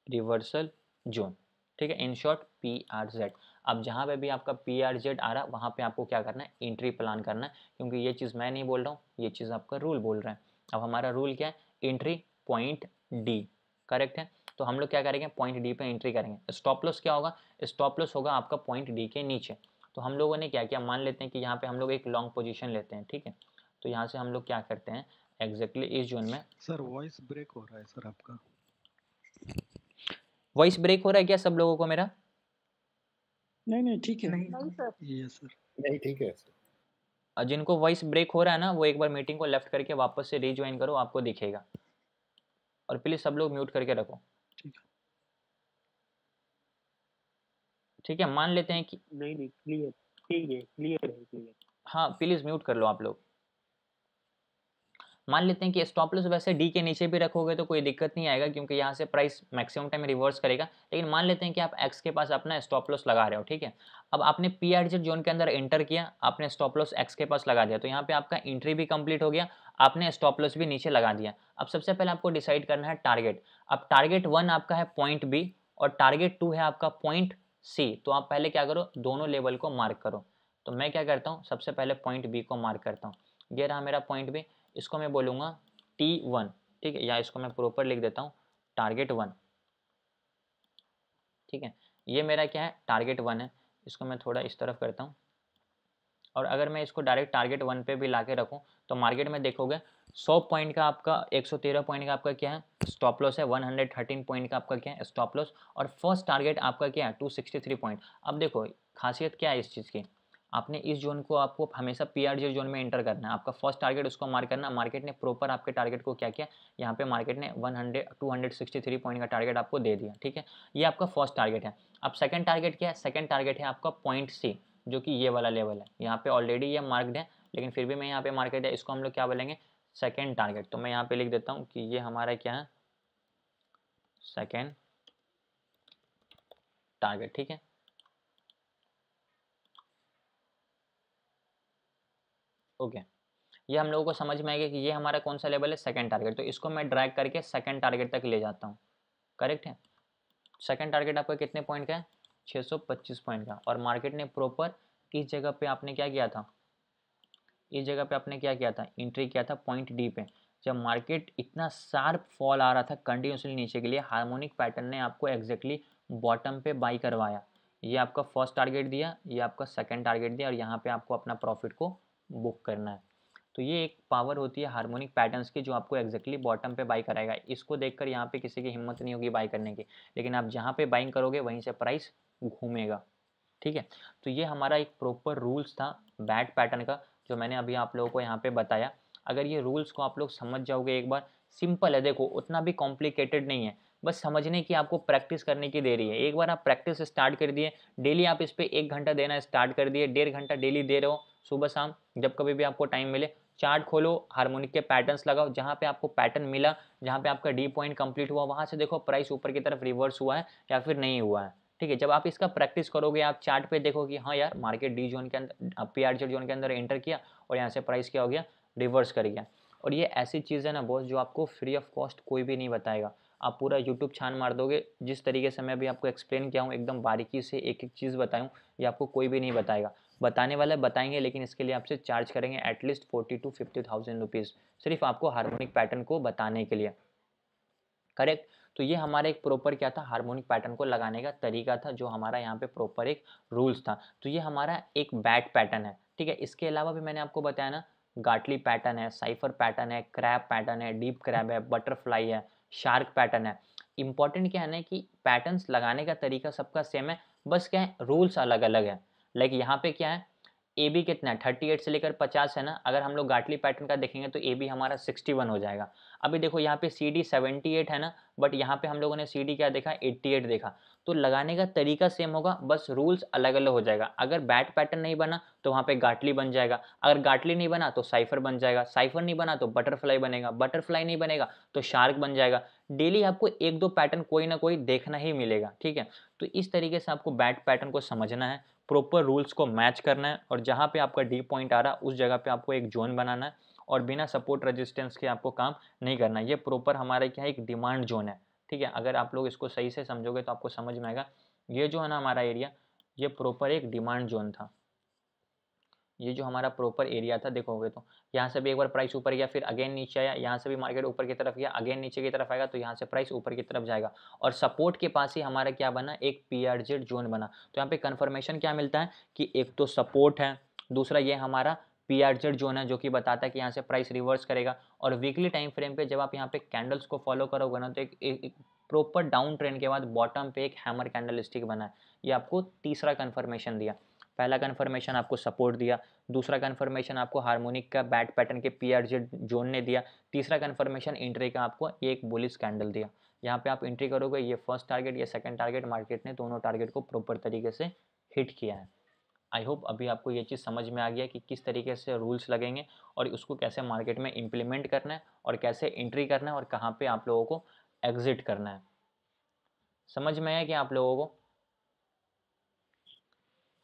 रिवर्सल जोन, ठीक है, इन शॉर्ट PRZ। अब जहाँ पे भी आपका PRZ आ रहा है वहाँ पे आपको क्या करना है, एंट्री प्लान करना है, क्योंकि ये चीज़ मैं नहीं बोल रहा हूँ, ये चीज़ आपका रूल बोल रहा है। अब हमारा रूल क्या है, एंट्री पॉइंट डी, करेक्ट है। तो हम लोग क्या करेंगे, पॉइंट डी पे एंट्री करेंगे। स्टॉप लॉस क्या होगा, स्टॉप लॉस होगा आपका पॉइंट डी के नीचे। तो हम लोगों ने क्या किया, मान लेते हैं कि यहाँ पे हम लोग एक लॉन्ग पोजीशन लेते हैं, ठीक है। तो यहाँ से हम लोग क्या करते हैं, एग्जैक्टली इस जोन में। सर वॉइस ब्रेक हो रहा है सर आपका। वॉइस ब्रेक हो रहा है क्या सब लोगों को मेरा? नहीं ठीक है। नहीं सर। ये सर नहीं ठीक है सर। जिनको वॉइस ब्रेक हो रहा है ना वो एक बार मीटिंग को लेफ्ट करके वापस से रीज्वाइन करो, आपको दिखेगा। और प्लीज़ सब लोग म्यूट करके रखो, ठीक है। मान लेते हैं कि नहीं क्लियर, ठीक है, क्लियर है, क्लियर। हाँ प्लीज़ म्यूट कर लो आप लोग। मान लेते हैं कि स्टॉप लॉस वैसे डी के नीचे भी रखोगे तो कोई दिक्कत नहीं आएगा, क्योंकि यहाँ से प्राइस मैक्सिमम टाइम रिवर्स करेगा। लेकिन मान लेते हैं कि आप एक्स के पास अपना स्टॉप लॉस लगा रहे हो, ठीक है। अब आपने PRZ जोन के अंदर एंटर किया, आपने स्टॉप लॉस एक्स के पास लगा दिया, तो यहाँ पे आपका एंट्री भी कंप्लीट हो गया, आपने स्टॉप लॉस भी नीचे लगा दिया। अब सबसे पहले आपको डिसाइड करना है टारगेट। अब टारगेट 1 आपका है पॉइंट बी और टारगेट 2 है आपका पॉइंट सी। तो आप पहले क्या करो, दोनों लेवल को मार्क करो। तो मैं क्या करता हूँ, सबसे पहले पॉइंट बी को मार्क करता हूँ। ये रहा मेरा पॉइंट बी, इसको मैं बोलूँगा T1, ठीक है, या इसको मैं प्रॉपर लिख देता हूँ टारगेट 1, ठीक है। ये मेरा क्या है, टारगेट 1 है। इसको मैं थोड़ा इस तरफ करता हूँ और अगर मैं इसको डायरेक्ट टारगेट 1 पे भी ला के रखूँ तो मार्केट में देखोगे 100 पॉइंट का आपका, 113 पॉइंट का आपका क्या है स्टॉप लॉस है, 113 पॉइंट का आपका क्या है स्टॉप लॉस, और फर्स्ट टारगेट आपका क्या है 263 पॉइंट। अब देखो खासियत क्या है इस चीज़ की, आपने इस जोन को आपको हमेशा PRZ जोन में एंटर करना है, आपका फर्स्ट टारगेट उसको मार्क करना। मार्केट ने प्रॉपर आपके टारगेट को क्या किया, यहाँ पे मार्केट ने 263 पॉइंट का टारगेट आपको दे दिया, ठीक है। ये आपका फर्स्ट टारगेट है। अब सेकंड टारगेट क्या है, सेकंड टारगेट है आपका पॉइंट सी, जो कि ये वाला लेवल है। यहाँ पे ऑलरेडी ये मार्क्ड है, लेकिन फिर भी मैं यहाँ पे मार्केट है, इसको हम लोग क्या बोलेंगे, सेकंड टारगेट। तो मैं यहाँ पे लिख देता हूँ कि ये हमारा क्या है, सेकंड टारगेट, ठीक है। ओके, ये हम लोगों को समझ में आएगा कि ये हमारा कौन सा लेवल है, सेकंड टारगेट। तो इसको मैं ड्रैग करके सेकंड टारगेट तक ले जाता हूँ, करेक्ट है। सेकंड टारगेट आपका कितने पॉइंट का है, 625 पॉइंट का। और मार्केट ने प्रॉपर इस जगह पे आपने क्या किया था, इस जगह पे आपने क्या किया था, एंट्री किया था पॉइंट डी पे। जब मार्केट इतना शार्प फॉल आ रहा था कंटिन्यूसली नीचे के लिए, हार्मोनिक पैटर्न ने आपको एग्जैक्टली बॉटम पे बाई करवाया। ये आपका फर्स्ट टारगेट दिया, ये आपका सेकंड टारगेट दिया, और यहाँ पे आपको अपना प्रॉफिट को बुक करना है। तो ये एक पावर होती है हार्मोनिक पैटर्न्स की, जो आपको एग्जैक्टली बॉटम पे बाई कराएगा। इसको देखकर यहाँ पे किसी की हिम्मत नहीं होगी बाई करने की, लेकिन आप जहाँ पे बाइंग करोगे वहीं से प्राइस घूमेगा, ठीक है। तो ये हमारा एक प्रॉपर रूल्स था बैट पैटर्न का, जो मैंने अभी आप लोगों को यहाँ पे बताया। अगर ये रूल्स को आप लोग समझ जाओगे एक बार, सिंपल है, देखो उतना भी कॉम्प्लिकेटेड नहीं है, बस समझने की आपको प्रैक्टिस करने की देरी है। एक बार आप प्रैक्टिस स्टार्ट कर दिए, डेली आप इस पर 1 घंटा देना स्टार्ट कर दिए, 1.5 घंटा डेली दे रहे हो, सुबह शाम जब कभी भी आपको टाइम मिले, चार्ट खोलो, हार्मोनिक के पैटर्न्स लगाओ, जहाँ पे आपको पैटर्न मिला, जहाँ पे आपका डी पॉइंट कंप्लीट हुआ, वहाँ से देखो प्राइस ऊपर की तरफ रिवर्स हुआ है या फिर नहीं हुआ है, ठीक है। जब आप इसका प्रैक्टिस करोगे, आप चार्ट पे देखो कि हाँ यार मार्केट डी जोन के अंदर, पीआरजेड जोन के अंदर एंटर किया और यहाँ से प्राइस क्या हो गया, रिवर्स कर गया। और ये ऐसी चीज़ है ना बॉस, जो आपको फ्री ऑफ कॉस्ट कोई भी नहीं बताएगा। आप पूरा यूट्यूब छान मार दोगे, जिस तरीके से मैं अभी आपको एक्सप्लेन किया हूँ, एकदम बारीकी से एक एक चीज़ बताऊँ, ये आपको कोई भी नहीं बताएगा। बताने वाले बताएंगे, लेकिन इसके लिए आपसे चार्ज करेंगे एटलीस्ट 40 to 50,000 रुपीज़, सिर्फ आपको हार्मोनिक पैटर्न को बताने के लिए, करेक्ट। तो ये हमारा एक प्रॉपर क्या था, हार्मोनिक पैटर्न को लगाने का तरीका था, जो हमारा यहाँ पे प्रॉपर एक रूल्स था। तो ये हमारा एक बैट पैटर्न है, ठीक है। इसके अलावा भी मैंने आपको बताया ना, गाटली पैटर्न है, साइफर पैटर्न है, क्रैब पैटर्न है, डीप क्रैब है, बटरफ्लाई है, शार्क पैटर्न है। इंपॉर्टेंट क्या है ना कि पैटर्न्स लगाने का तरीका सबका सेम है, बस क्या है रूल्स अलग अलग है। लाइक यहाँ पे क्या है, ए बी कितना है, 38 से लेकर 50 है ना। अगर हम लोग गाटली पैटर्न का देखेंगे तो ए बी हमारा 61 हो जाएगा। अभी देखो यहाँ पे सी डी 78 है ना, बट यहाँ पे हम लोगों ने सी डी क्या देखा, 88 देखा। तो लगाने का तरीका सेम होगा, बस रूल्स अलग अलग हो जाएगा। अगर बैट पैटर्न नहीं बना तो वहाँ पे गाटली बन जाएगा, अगर गाटली नहीं बना तो साइफर बन जाएगा, साइफर नहीं बना तो बटरफ्लाई बनेगा, बटरफ्लाई नहीं बनेगा तो शार्क बन जाएगा। डेली आपको 1-2 पैटर्न कोई ना कोई देखना ही मिलेगा, ठीक है। तो इस तरीके से आपको बैट पैटर्न को समझना है, प्रॉपर रूल्स को मैच करना है, और जहाँ पे आपका डी पॉइंट आ रहा है उस जगह पे आपको एक जोन बनाना है, और बिना सपोर्ट रेजिस्टेंस के आपको काम नहीं करना। ये प्रॉपर हमारा क्या है, एक डिमांड जोन है, ठीक है। अगर आप लोग इसको सही से समझोगे तो आपको समझ में आएगा। ये जो है ना हमारा एरिया, ये प्रॉपर एक डिमांड जोन था। ये जो हमारा प्रॉपर एरिया था, देखोगे तो यहाँ से भी एक बार प्राइस ऊपर गया, फिर अगेन नीचे आया, यहाँ से भी मार्केट ऊपर की तरफ गया, अगेन नीचे की तरफ आएगा, तो यहाँ से प्राइस ऊपर की तरफ जाएगा। और सपोर्ट के पास ही हमारा क्या बना, एक पीआरजेड जोन बना। तो यहाँ पे कन्फर्मेशन क्या मिलता है कि एक तो सपोर्ट है, दूसरा ये हमारा पीआरजेड जोन है, जो कि बताता है कि यहाँ से प्राइस रिवर्स करेगा। और वीकली टाइम फ्रेम पे जब आप यहाँ पे कैंडल्स को फॉलो करोगे ना, तो एक प्रॉपर डाउन ट्रेंड के बाद बॉटम पे एक हैमर कैंडल स्टिक बना है। ये आपको तीसरा कन्फर्मेशन दिया। पहला कन्फर्मेशन आपको सपोर्ट दिया, दूसरा कन्फर्मेशन आपको हार्मोनिक का बैट पैटर्न के पीआरजेड जोन ने दिया, तीसरा कन्फर्मेशन एंट्री का आपको ये एक बुलिश कैंडल दिया। यहाँ पे आप एंट्री करोगे, ये फर्स्ट टारगेट, ये सेकंड टारगेट, मार्केट ने दोनों टारगेट को प्रॉपर तरीके से हिट किया है। आई होप अभी आपको ये चीज़ समझ में आ गया कि किस तरीके से रूल्स लगेंगे और उसको कैसे मार्केट में इम्प्लीमेंट करना है, और कैसे एंट्री करना है, और कहाँ पे आप लोगों को एग्जिट करना है। समझ में आया कि आप लोगों को?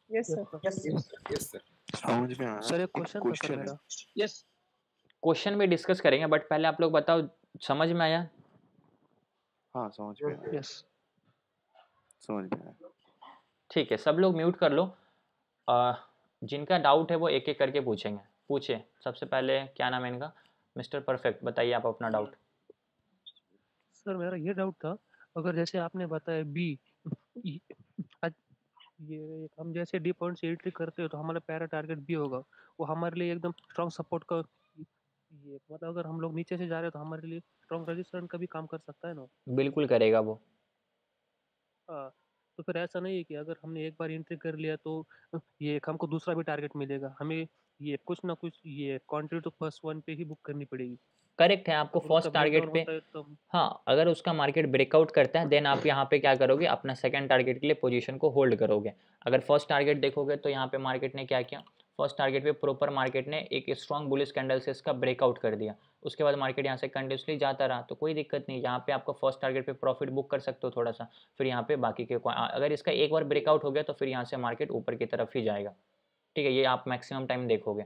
Yes sir. Yes sir. समझ में आया। सर एक क्वेश्चन था सर मेरा। यस क्वेश्चन भी डिस्कस करेंगे, बट पहले आप लोग बताओ, समझ में आया? हाँ समझ में आया। यस समझ में आया। ठीक है, सब लोग म्यूट कर लो। जिनका डाउट है वो एक एक करके पूछेंगे। पूछे, सबसे पहले क्या नाम है इनका? मिस्टर परफेक्ट, बताइए आप अपना डाउट। सर मेरा ये डाउट था, अगर जैसे आपने बताया बी, ये हम जैसे डी पॉइंट से एंट्री करते हो तो हमारा पहला टारगेट बी होगा, वो हमारे लिए एकदम स्ट्रॉन्ग सपोर्ट का, ये मतलब अगर हम लोग नीचे से जा रहे हैं तो हमारे लिए स्ट्रॉन्ग रेजिस्टेंस का भी काम कर सकता है ना? बिल्कुल करेगा वो। हाँ, तो फिर ऐसा नहीं है कि अगर हमने एक बार एंट्री कर लिया तो ये हमको दूसरा भी टारगेट मिलेगा, हमें ये कुछ ना कुछ ये क्वांटिटी तो फर्स्ट वन पे ही बुक करनी पड़ेगी। करेक्ट है, आपको और फर्स्ट उसका टारगेट ब्रेकडाउन पे, होता है तो हाँ, अगर उसका मार्केट ब्रेकआउट करता है देन आप यहाँ पे क्या करोगे, अपना सेकंड टारगेट के लिए पोजीशन को होल्ड करोगे। अगर फर्स्ट टारगेट देखोगे तो यहाँ पे मार्केट ने क्या किया, फर्स्ट टारगेट पे प्रॉपर मार्केट ने एक स्ट्रॉन्ग बुलिश कैंडल से इसका ब्रेकआउट कर दिया, उसके बाद मार्केट यहाँ से कंटिन्यूसली जाता रहा, तो कोई दिक्कत नहीं, यहाँ पे आपको फर्स्ट टारगेट पे प्रॉफिट बुक कर सकते हो थोड़ा सा, फिर यहाँ पे बाकी के अगर इसका एक बार ब्रेकआउट हो गया तो फिर यहाँ से मार्केट ऊपर की तरफ ही जाएगा। ठीक है, ये आप मैक्सिमम टाइम देखोगे,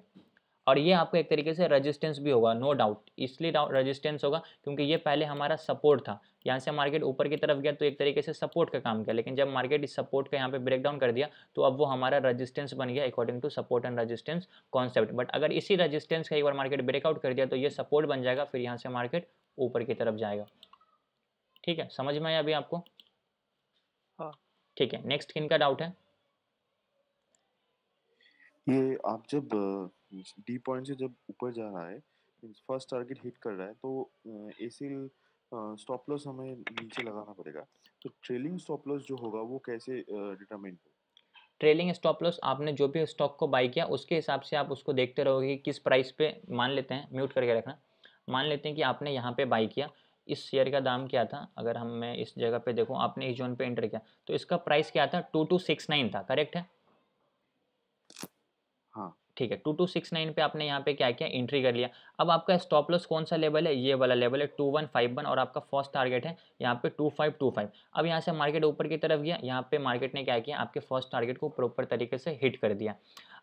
और ये आपको एक तरीके से रेजिस्टेंस भी होगा, नो डाउट। इसलिए रेजिस्टेंस होगा क्योंकि ये पहले हमारा सपोर्ट था, यहाँ से मार्केट ऊपर की तरफ गया तो एक तरीके से सपोर्ट का काम किया, लेकिन जब मार्केट इस सपोर्ट का यहाँ पे ब्रेक डाउन कर दिया तो अब वो हमारा रेजिस्टेंस बन गया according to support and resistance concept. But अगर इसी रेजिस्टेंस का एक बार मार्केट ब्रेकआउट कर दिया तो ये सपोर्ट बन जाएगा, फिर यहाँ से मार्केट ऊपर की तरफ जाएगा। ठीक है, समझ में आया अभी आपको? हाँ। ठीक है, नेक्स्ट किन का डाउट है? ये आप जब डी पॉइंट से जब ऊपर जा रहा है, फर्स्ट टारगेट हिट कर रहा है, तो एसीएल स्टॉप लॉस हमें नीचे लगाना पड़ेगा, तो ट्रेलिंग स्टॉप लॉस जो होगा वो कैसे डिटरमाइन होगा? ट्रेलिंग स्टॉप लॉस आपने जो भी स्टॉक को बाई किया उसके हिसाब से आप उसको देखते रहोगे कि किस प्राइस पे, मान लेते हैं, म्यूट करके रखना, मान लेते हैं कि आपने यहाँ पे बाई किया, इस शेयर का दाम क्या था, अगर हम मैं इस जगह पे देखूँ, आपने इस जोन पे एंटर किया तो इसका प्राइस क्या था, 2269 था, करेक्ट है? हाँ ठीक है, 2269 पे आपने यहाँ पे क्या किया, एंट्री कर लिया। अब आपका स्टॉप लॉस कौन सा लेवल है, ये वाला लेवल है 2151, और आपका फर्स्ट टारगेट है यहाँ पे 2525। अब यहाँ से मार्केट ऊपर की तरफ गया, यहाँ पे मार्केट ने क्या किया, आपके फर्स्ट टारगेट को प्रॉपर तरीके से हिट कर दिया।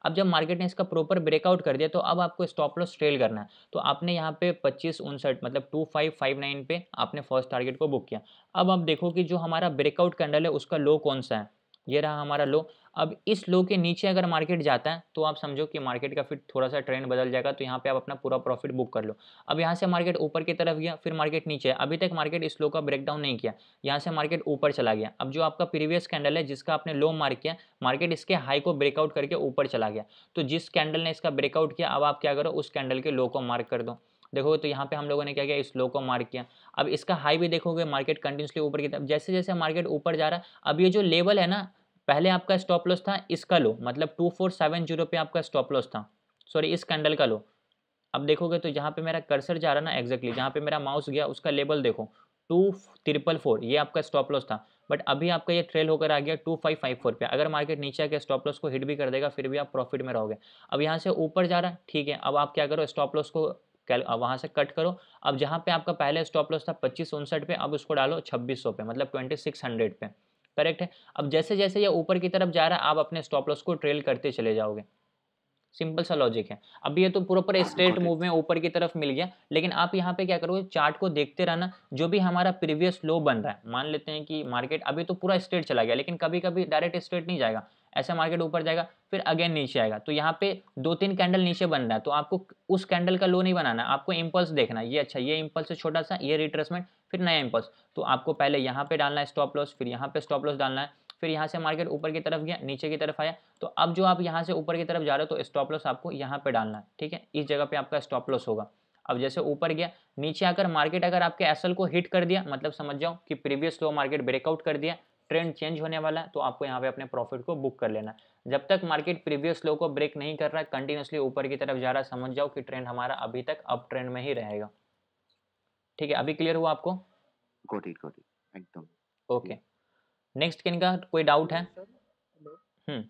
अब जब मार्केट ने इसका प्रॉपर ब्रेकआउट कर दिया तो अब आपको स्टॉप लॉस ट्रेल करना है, तो आपने यहाँ पे 2559 मतलब 2559 पे आपने फर्स्ट टारगेट को बुक किया। अब आप देखो कि जो हमारा ब्रेकआउट कैंडल है उसका लो कौन सा है, ये रहा हमारा लो। अब इस लो के नीचे अगर मार्केट जाता है तो आप समझो कि मार्केट का फिर थोड़ा सा ट्रेंड बदल जाएगा, तो यहाँ पे आप अपना पूरा प्रॉफिट बुक कर लो। अब यहाँ से मार्केट ऊपर की तरफ गया, फिर मार्केट नीचे है, अभी तक मार्केट इस लो का ब्रेकडाउन नहीं किया, यहाँ से मार्केट ऊपर चला गया। अब जो आपका प्रीवियस कैंडल है जिसका आपने लो मार्क किया, मार्केट इसके हाई को ब्रेकआउट करके ऊपर चला गया, तो जिस कैंडल ने इसका ब्रेकआउट किया अब आप क्या करो, उस कैंडल के लो को मार्क कर दो। देखो तो यहाँ पे हम लोगों ने क्या किया, इस लो को मार्क किया। अब इसका हाई भी देखोगे, मार्केट कंटिन्यूसली ऊपर की तरफ, जैसे जैसे मार्केट ऊपर जा रहा है, अब ये जो लेवल है ना, पहले आपका स्टॉप लॉस था इसका लो, मतलब 2470 पे आपका स्टॉप लॉस था, सॉरी इस कैंडल का लो। अब देखोगे तो जहाँ पे मेरा कर्सर जा रहा ना, एग्जैक्टली जहाँ पे मेरा माउस गया उसका लेवल देखो 2344, ये आपका स्टॉप लॉस था। बट अभी आपका ये ट्रेल होकर आ गया 2554 पे। अगर मार्केट नीचे आके स्टॉप लॉस को हिट भी कर देगा फिर भी आप प्रॉफिट में रहोगे। अब यहाँ से ऊपर जा रहा है, ठीक है, अब आप क्या करो, स्टॉप लॉस को वहाँ से कट करो। अब जहाँ पे आपका पहले स्टॉप लॉस था 2559 पे, अब उसको डालो 2600 पे, मतलब 2600 पे, करेक्ट है। अब जैसे जैसे ये ऊपर की तरफ जा रहा है आप अपने स्टॉप लॉस को ट्रेल करते चले जाओगे, सिंपल सा लॉजिक है। अभी ये तो प्रॉपर स्ट्रेट मूव में ऊपर की तरफ मिल गया, लेकिन आप यहाँ पे क्या करोगे, चार्ट को देखते रहना, जो भी हमारा प्रीवियस लो बन रहा है, मान लेते हैं कि मार्केट अभी तो पूरा स्ट्रेट चला गया, लेकिन कभी कभी डायरेक्ट स्ट्रेट नहीं जाएगा, ऐसा मार्केट ऊपर जाएगा फिर अगेन नीचे आएगा, तो यहाँ पे 2-3 कैंडल नीचे बन रहा है, तो आपको उस कैंडल का लो नहीं बनाना, आपको इंपल्स देखना, ये अच्छा, ये इंपल्स है छोटा सा, ये रिट्रेसमेंट, फिर नया इंपल्स, तो आपको पहले यहाँ पे डालना है स्टॉप लॉस, फिर यहाँ पे स्टॉप लॉस डालना है, फिर यहाँ से मार्केट ऊपर की तरफ गया, नीचे की तरफ आया, तो अब जो आप यहाँ से ऊपर की तरफ जा रहे हो तो स्टॉप लॉस आपको यहाँ पे डालना है, ठीक है, इस जगह पे आपका स्टॉप लॉस होगा। अब जैसे ऊपर गया, नीचे आकर मार्केट अगर आपके एसएल को हिट कर दिया, मतलब समझ जाओ कि प्रीवियस लो मार्केट ब्रेकआउट कर दिया, ट्रेंड चेंज होने वाला है, तो आपको यहाँ पे अपने प्रॉफिट को बुक कर लेना है। जब तक मार्केट प्रीवियस लो को ब्रेक नहीं कर रहा है, कंटिन्यूसली ऊपर की तरफ जा रहा है, समझ जाओ कि ट्रेंड हमारा अभी तक अप ट्रेंड में ही रहेगा। ठीक है, अभी क्लियर हुआ आपको? गॉट इट एकदम। ओके, नेक्स्ट किन का कोई डाउट है? सर हेलो हम्म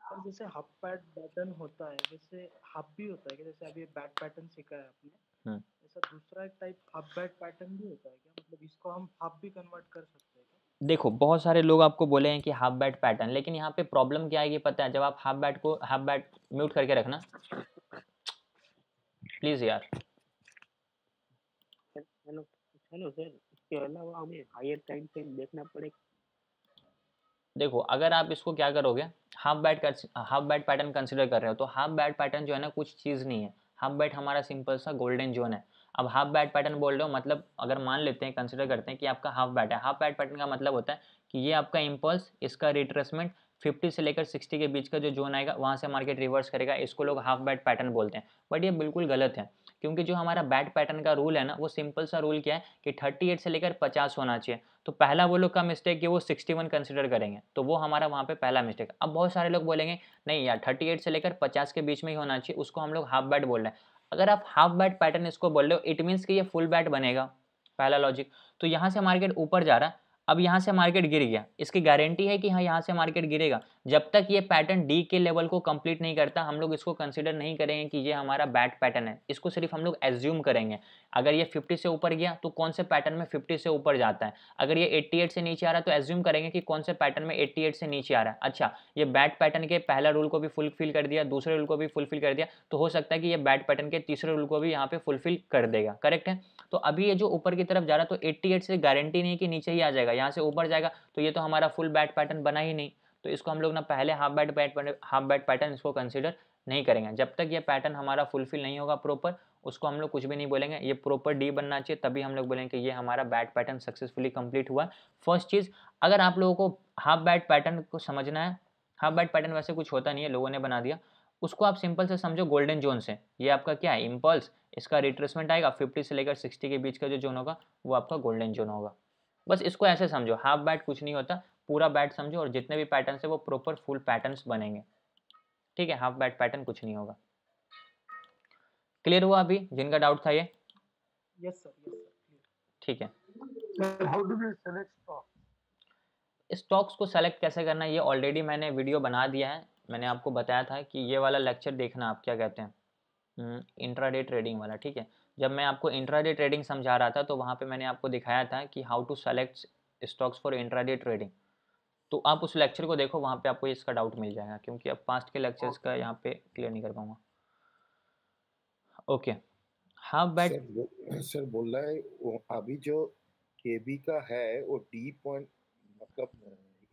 सर, जैसे हाफ बैट पैटर्न होता है, जैसे हाफ भी होता है कि जैसे अभी बैट पैटर्न सीखा है आपने, ऐसा दूसरा एक टाइप हाफ बैट पैटर्न भी होता है क्या, मतलब इसको हम हाफ भी कन्वर्ट कर सकते हैं क्या? देखो बहुत सारे लोग आपको बोले हैं कि हाफ बैट पैटर्न, लेकिन यहाँ पे प्रॉब्लम क्या आएगी पता है, जब आप हाफ बैट म्यूट करके रखना प्लीज यार। हेलो हेलो सर, इसके अलावा हमें हायर टाइम फ्रेम देखना पड़ेगा? देखो अगर आप इसको क्या करोगे, हाफ बैट पैटर्न कंसिडर कर रहे हो, तो हाफ बैट पैटर्न जो है ना कुछ चीज़ नहीं है, हाफ बैट हमारा सिंपल सा गोल्डन जोन है। अब हाफ बैट पैटर्न बोल रहे हो, मतलब अगर मान लेते हैं, कंसिडर करते हैं कि आपका हाफ बैट है, हाफ बैट पैटर्न का मतलब होता है कि ये आपका इम्पल्स, इसका रिट्रेसमेंट 50 से लेकर 60 के बीच का जो जोन आएगा वहाँ से मार्केट रिवर्स करेगा, इसको लोग हाफ बैट पैटर्न बोलते हैं। बट ये बिल्कुल गलत है, क्योंकि जो हमारा बैट पैटर्न का रूल है ना, वो सिंपल सा रूल क्या है कि 38 से लेकर 50 होना चाहिए। तो पहला वो लोग का मिस्टेक कि वो 61 कंसिडर करेंगे, तो वो हमारा वहाँ पे पहला मिस्टेक। अब बहुत सारे लोग बोलेंगे नहीं यार 38 से लेकर 50 के बीच में ही होना चाहिए, उसको हम लोग हाफ बैट बोल रहे हैं। अगर आप हाफ बैट पैटर्न इसको बोल रहे हो, इट मीन्स कि ये फुल बैट बनेगा, पहला लॉजिक। तो यहाँ से मार्केट ऊपर जा रहा है, अब यहाँ से मार्केट गिर गया, इसकी गारंटी है कि हाँ यहाँ से मार्केट गिरेगा। जब तक ये पैटर्न डी के लेवल को कंप्लीट नहीं करता हम लोग इसको कंसिडर नहीं करेंगे कि ये हमारा बैड पैटर्न है, इसको सिर्फ हम लोग एज्यूम करेंगे। अगर ये 50 से ऊपर गया तो कौन से पैटर्न में 50 से ऊपर जाता है, अगर ये 88 से नीचे आ रहा है तो एज्यूम करेंगे कि कौन से पैटर्न में 88 से नीचे आ रहा है। अच्छा, ये बैड पैटर्न के पहला रूल को भी फुलफिल कर दिया, दूसरे रूल को भी फुलफिल कर दिया, तो हो सकता है कि ये बैड पैटर्न के तीसरे रूल को भी यहाँ पे फुलफिल कर देगा। करेक्ट है। तो अभी ये जो ऊपर की तरफ जा रहा है तो 88 से गारंटी नहीं कि नीचे ही आ जाएगा, यहाँ से ऊपर जाएगा तो ये तो हमारा फुल बैड पैटर्न बना ही नहीं, तो इसको हम लोग ना पहले हाफ बैड पैटर्न इसको कंसीडर नहीं करेंगे। जब तक ये पैटर्न हमारा फुलफिल नहीं होगा प्रॉपर, उसको हम लोग कुछ भी नहीं बोलेंगे। ये प्रॉपर डी बनना चाहिए, तभी हम लोग बोलेंगे कि ये हमारा बैड पैटर्न सक्सेसफुली कंप्लीट हुआ। फर्स्ट चीज़, अगर आप लोगों को हाफ बैड पैटर्न को समझना है, हाफ बैड पैटर्न वैसे कुछ होता नहीं है, लोगों ने बना दिया, उसको आप सिंपल से समझो गोल्डन जोन से। ये आपका क्या है, इम्पल्स, इसका रिट्रेसमेंट आएगा 50 से लेकर 60 के बीच का जो जोन होगा वो आपका गोल्डन जोन होगा। बस इसको ऐसे समझो, हाफ बैट कुछ नहीं होता, पूरा बैट समझो, और जितने भी पैटर्न है वो प्रॉपर फुल पैटर्न्स बनेंगे। ठीक है, हाफ बैट पैटर्न कुछ नहीं होगा। क्लियर हुआ अभी जिनका डाउट था ये? Yes sir. ठीक है। How do we select stock? Stocks को सेलेक्ट कैसे करना है ये ऑलरेडी मैंने वीडियो बना दिया है, मैंने आपको बताया था कि ये वाला लेक्चर देखना, आप क्या कहते हैं, इंट्राडे ट्रेडिंग वाला। ठीक है, जब मैं आपको इंट्राडे ट्रेडिंग समझा रहा था तो वहाँ पे मैंने आपको दिखाया था कि how to select stocks for intraday trading, तो आप उस लेक्चर को देखो, वहाँ पे आपको इसका डाउट मिल जाएगा, क्योंकि अब पास्ट के लेक्चर्स का यहाँ पे क्लियर नहीं कर पाऊंगा। ओके, हाफ बैट सर बोल रहा है वो अभी जो केबी का है वो डी पॉइंट मतलब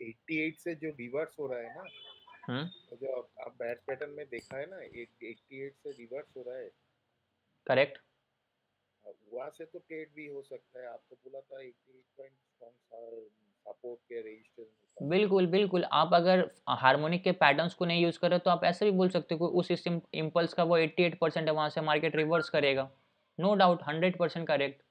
88 से जो रिवर्स हो रहा है ना, जो आप बैट पैटर्न में देखा है ना 88 से रिवर्स हो रहा है। करेक्ट, वहाँ से तो ट्रेड भी हो सकता है। आपको बोला था 88 पॉइंट सपोर्ट के रेजिस्टेंस। बिल्कुल बिल्कुल, आप अगर हार्मोनिक के पैटर्न्स को नहीं यूज़ कर रहे तो आप ऐसे भी बोल सकते हो उस इम्पल्स का वो 88% है, वहाँ से मार्केट रिवर्स करेगा, नो डाउट 100% करेक्ट।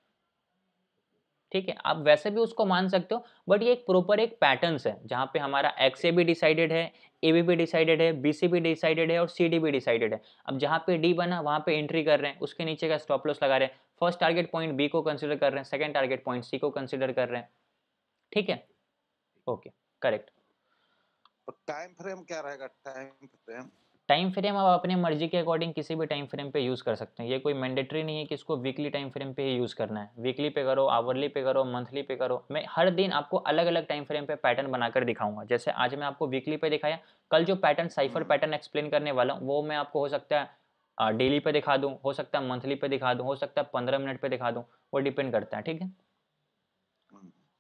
ठीक है, आप वैसे भी उसको मान सकते हो, बट ये एक प्रॉपर एक पैटर्न्स है जहाँ पे हमारा एक्सए भी डिसाइडेड है, एबी भी डिसाइडेड है, बीसी भी डिसाइडेड है और सीडी भी डिसाइडेड है। अब जहाँ पे डी बना वहाँ पे एंट्री कर रहे हैं, उसके नीचे का स्टॉप लॉस लगा रहे हैं, फर्स्ट टारगेट पॉइंट बी को कंसिडर कर रहे हैं, सेकंड टारगेट पॉइंट सी को कंसिडर कर रहे हैं। ठीक है, ओके करेक्ट। टाइम फ्रेम क्या रहेगा? टाइम फ्रेम आप अपने मर्जी के अकॉर्डिंग किसी भी टाइम फ्रेम पे यूज़ कर सकते हैं, ये कोई मैंडेटरी नहीं है कि इसको वीकली टाइम फ्रेम पे ही यूज़ करना है। वीकली पे करो, आवरली पे करो, मंथली पे करो, मैं हर दिन आपको अलग अलग टाइम फ्रेम पे पैटर्न बनाकर दिखाऊंगा। जैसे आज मैं आपको वीकली पे दिखाया, कल जो पैटर्न साइफर पैटर्न एक्सप्लेन करने वाला हूँ वो मैं आपको हो सकता है डेली पे दिखा दूँ, हो सकता है मंथली पे दिखा दूँ, हो सकता है 15 मिनट पे दिखा दूँ, वो डिपेंड करता है। ठीक है,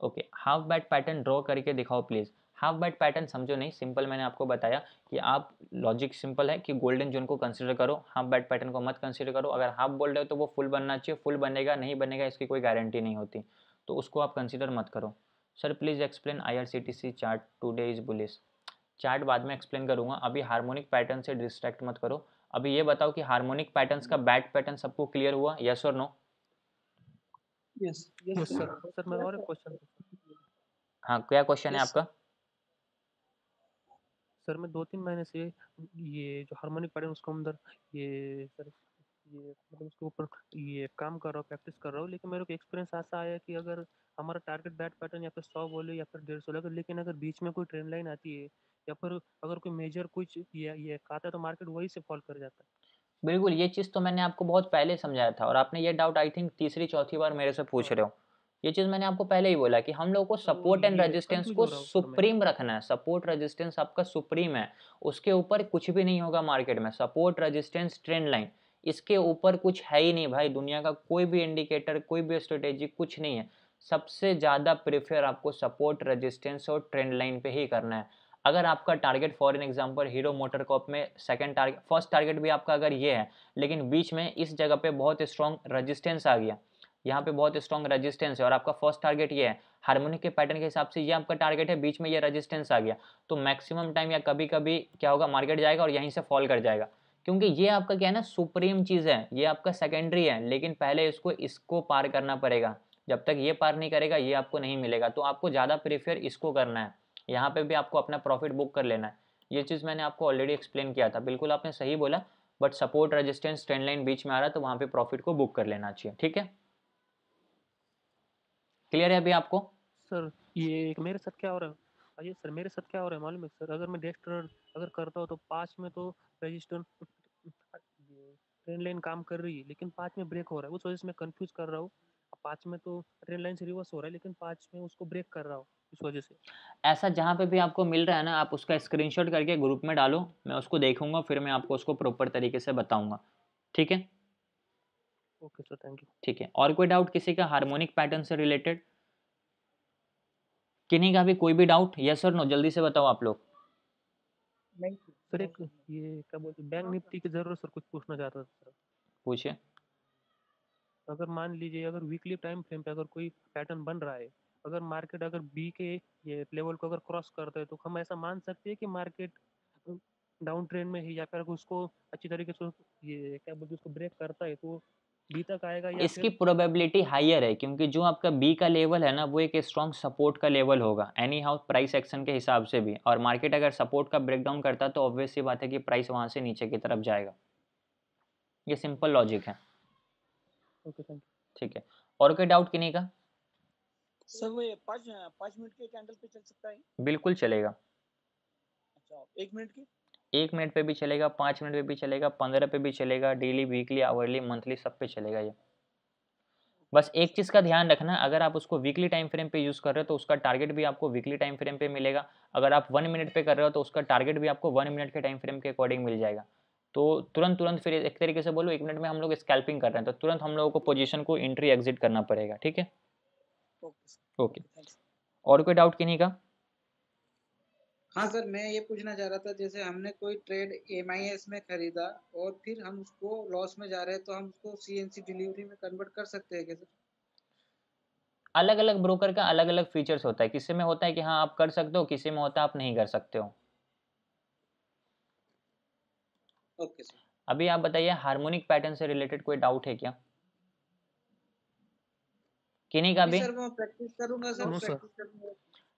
okay. Half bat pattern draw करके दिखाओ प्लीज़। हाफ बैट पैटर्न समझो नहीं, सिंपल मैंने आपको बताया कि आप लॉजिक सिंपल है कि गोल्डन जोन को कंसीडर करो, हाफ बैट पैटर्न को मत कंसीडर करो। अगर हाफ बोल रहे हो तो वो फुल बनना चाहिए, फुल बनेगा नहीं बनेगा इसकी कोई गारंटी नहीं होती, तो उसको आप कंसीडर मत करो। Sir please explain IRCTC chart, today is bullish. Chart बाद में एक्सप्लेन करूंगा, अभी हार्मोनिक पैटर्न से डिस्ट्रैक्ट मत करो। अभी ये बताओ कि हार्मोनिक पैटर्न्स का बैट पैटर्न सबको क्लियर हुआ, यस और नो? Yes sir. सर मेरा और एक क्वेश्चन। हाँ, क्या क्वेश्चन है आपका? सर मैं 2-3 महीने से ये जो हार्मोनिक पैटर्न उसके अंदर ये सर ये मतलब उसके ऊपर ये काम कर रहा हूँ, प्रैक्टिस कर रहा हूँ, लेकिन मेरे को एक्सपीरियंस ऐसा आया कि अगर हमारा टारगेट बैट पैटर्न या फिर 100 बोले या फिर 150 लगे, लेकिन अगर बीच में कोई ट्रेंड लाइन आती है या फिर अगर कोई मेजर कुछ ये आता है तो मार्केट वही से फॉल कर जाता है। बिल्कुल, ये चीज़ तो मैंने आपको बहुत पहले समझाया था और आपने ये डाउट आई थिंक तीसरी चौथी बार मेरे से पूछ रहे हो। ये चीज़ मैंने आपको पहले ही बोला कि हम लोगों को सपोर्ट एंड रेजिस्टेंस को सुप्रीम रखना है। सपोर्ट रेजिस्टेंस आपका सुप्रीम है, उसके ऊपर कुछ भी नहीं होगा मार्केट में। सपोर्ट रेजिस्टेंस ट्रेंड लाइन, इसके ऊपर कुछ है ही नहीं भाई। दुनिया का कोई भी इंडिकेटर, कोई भी स्ट्रेटेजी कुछ नहीं है। सबसे ज़्यादा प्रेफर आपको सपोर्ट रेजिस्टेंस और ट्रेंड लाइन पे ही करना है। अगर आपका target for an example hero motor Corp में सेकंड टारगेट, फर्स्ट टारगेट भी आपका अगर ये है, लेकिन बीच में इस जगह पे बहुत स्ट्रॉन्ग रेजिस्टेंस आ गया, यहाँ पे बहुत स्ट्रॉन्ग रेजिस्टेंस है और आपका फर्स्ट टारगेट ये है, हार्मोनिक के पैटर्न के हिसाब से ये आपका टारगेट है, बीच में ये रेजिस्टेंस आ गया, तो मैक्सिमम टाइम या कभी कभी क्या होगा, मार्केट जाएगा और यहीं से फॉल कर जाएगा, क्योंकि ये आपका क्या है ना, सुप्रीम चीज़ है, ये आपका सेकेंडरी है, लेकिन पहले इसको पार करना पड़ेगा। जब तक ये पार नहीं करेगा ये आपको नहीं मिलेगा, तो आपको ज़्यादा प्रेफर इसको करना है। यहाँ पे भी आपको अपना प्रॉफिट बुक कर लेना है। ये चीज़ मैंने आपको ऑलरेडी एक्सप्लेन किया था, बिल्कुल आपने सही बोला, but support resistance trend line बीच में आ रहा है तो वहाँ पे प्रॉफिट को बुक कर लेना चाहिए। ठीक है, क्लियर है अभी आपको? सर ये मेरे साथ क्या हो रहा है, अजय सर मेरे साथ क्या हो रहा है मालूम है सर, अगर मैं डेस्टर अगर करता हूँ तो 5 में तो रजिस्टर ट्रेन लाइन काम कर रही है, लेकिन 5 में ब्रेक हो रहा है, उस वजह से मैं कंफ्यूज कर रहा हूँ। 5 में तो ट्रेन लाइन से रिवर्स हो रहा है, लेकिन 5 में उसको ब्रेक कर रहा हूँ इस वजह से। ऐसा जहाँ पे भी आपको मिल रहा है ना, आप उसका स्क्रीनशॉट करके ग्रुप में डालो, मैं उसको देखूंगा, फिर मैं आपको उसको प्रॉपर तरीके से बताऊंगा। ठीक है? Okay sir, thank you. ठीक है, और कोई डाउट किसी का हार्मोनिक पैटर्न से रिलेटेड? किन्हीं का भी कोई भी डाउट? यस और नो, जल्दी से बताओ आप लोग। नहीं सर एक ये क्या बोलते बैंक निफ्टी की जरूरत सर, कुछ पूछना चाहता था सर। पूछिए। अगर मान लीजिए अगर वीकली टाइम फ्रेम पे अगर कोई पैटर्न बन रहा है, अगर मार्केट अगर बी के ये लेवल को अगर क्रॉस करता है, तो हम ऐसा मान सकते हैं कि मार्केट डाउन ट्रेंड में है, या फिर उसको अच्छी तरीके से ये क्या बोलते हैं उसको ब्रेक करता है तो बी तक आएगा, या इसकी फिर प्रोबेबिलिटी हायर है, क्योंकि जो आपका बी का लेवल है ना, वो एक स्ट्रॉन्ग सपोर्ट का लेवल होगा एनी हाउ प्राइस एक्शन के हिसाब से भी, और मार्केट अगर सपोर्ट का ब्रेकडाउन करता है तो ऑब्वियस सी बात है कि प्राइस वहां से नीचे की तरफ जाएगा। ये सिंपल लॉजिक है। Okay thank you. ठीक है, और कोई डाउट किन्हीं का? सर वो ये 5 मिनट के कैंडल पे चल सकता है? बिल्कुल चलेगा। अच्छा, 1 मिनट की? 1 मिनट पे भी चलेगा, 5 मिनट पे भी चलेगा, 15 पे भी चलेगा, डेली, वीकली, आवर्ली, मंथली, सब पे चलेगा ये। बस एक चीज़ का ध्यान रखना, अगर आप उसको वीकली टाइम फ्रेम पे यूज़ कर रहे हो तो उसका टारगेट भी आपको वीकली टाइम फ्रेम पे मिलेगा। अगर आप 1 मिनट पे कर रहे हो तो उसका टारगेट भी आपको 1 मिनट के टाइम फ्रेम के अकॉर्डिंग मिल जाएगा। तो तुरंत फिर एक तरीके से बोलो 1 मिनट में हम लोग स्कैल्पिंग कर रहे हैं तो तुरंत हम लोगों को पोजीशन को एंट्री एग्जिट करना पड़ेगा। ठीक है? ओके, और कोई डाउट किन्हीं का? हाँ सर, मैं ये पूछना चाह रहा था, जैसे हमने कोई ट्रेड MIS में खरीदा और फिर हम उसको लॉस में जा रहे हैं, तो हम उसको CNC डिलीवरी में कन्वर्ट कर सकते हैं क्या सर? अलग अलग ब्रोकर का अलग अलग फीचर्स होता है, किसी में होता है कि हाँ आप कर सकते हो, किसी में होता है आप नहीं कर सकते हो। Okay sir. अभी आप बताइए, हार्मोनिक पैटर्न से रिलेटेड कोई डाउट है क्या किन्हीं का नहीं भी? सर, मैं प्रैक्टिस करूंगा सर, नो सर। प्रैक्टिस करूंगा।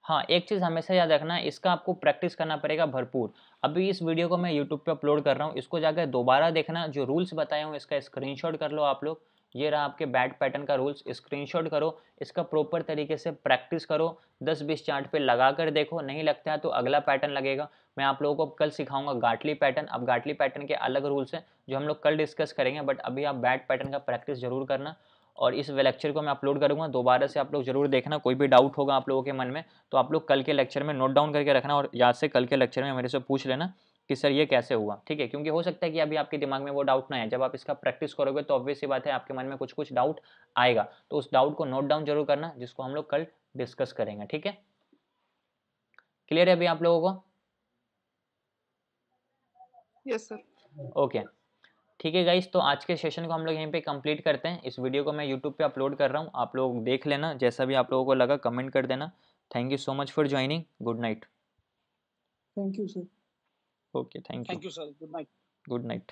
हाँ, एक चीज़ हमेशा याद रखना, इसका आपको प्रैक्टिस करना पड़ेगा भरपूर। अभी इस वीडियो को मैं यूट्यूब पे अपलोड कर रहा हूँ, इसको जाकर दोबारा देखना, जो रूल्स बताया हूँ इसका स्क्रीनशॉट कर लो आप लोग। ये रहा आपके बैट पैटर्न का रूल्स, स्क्रीनशॉट करो, इसका प्रॉपर तरीके से प्रैक्टिस करो, 10-20 चार्ट पे लगा कर देखो, नहीं लगता है तो अगला पैटर्न लगेगा। मैं आप लोगों को कल सिखाऊंगा गाटली पैटर्न। अब गाटली पैटर्न के अलग रूल्स हैं जो हम लोग कल डिस्कस करेंगे, बट अभी आप बैट पैटर्न का प्रैक्टिस जरूर करना। और इस लेक्चर को मैं अपलोड करूंगा, दोबारा से आप लोग जरूर देखना। कोई भी डाउट होगा आप लोगों के मन में तो आप लोग कल के लेक्चर में नोट डाउन करके रखना, और याद से कल के लेक्चर में मेरे से पूछ लेना कि सर ये कैसे हुआ। ठीक है? क्योंकि हो सकता है कि अभी आपके दिमाग में वो डाउट ना आए, जब आप इसका प्रैक्टिस करोगे तो ऑब्वियस सी बात है आपके मन में कुछ कुछ डाउट आएगा, तो उस डाउट को नोट डाउन जरूर करना, जिसको हम लोग कल डिस्कस करेंगे। ठीक है? क्लियर है अभी आप लोगों को? Yes sir. ओके, ठीक है गाइस, तो आज के सेशन को हम लोग यहीं पे कंप्लीट करते हैं। इस वीडियो को मैं यूट्यूब पे अपलोड कर रहा हूँ, आप लोग देख लेना, जैसा भी आप लोगों को लगा कमेंट कर देना। Thank you so much for joining. Good night. Thank you sir. Okay, thank you. Thank you sir, good night. Good night.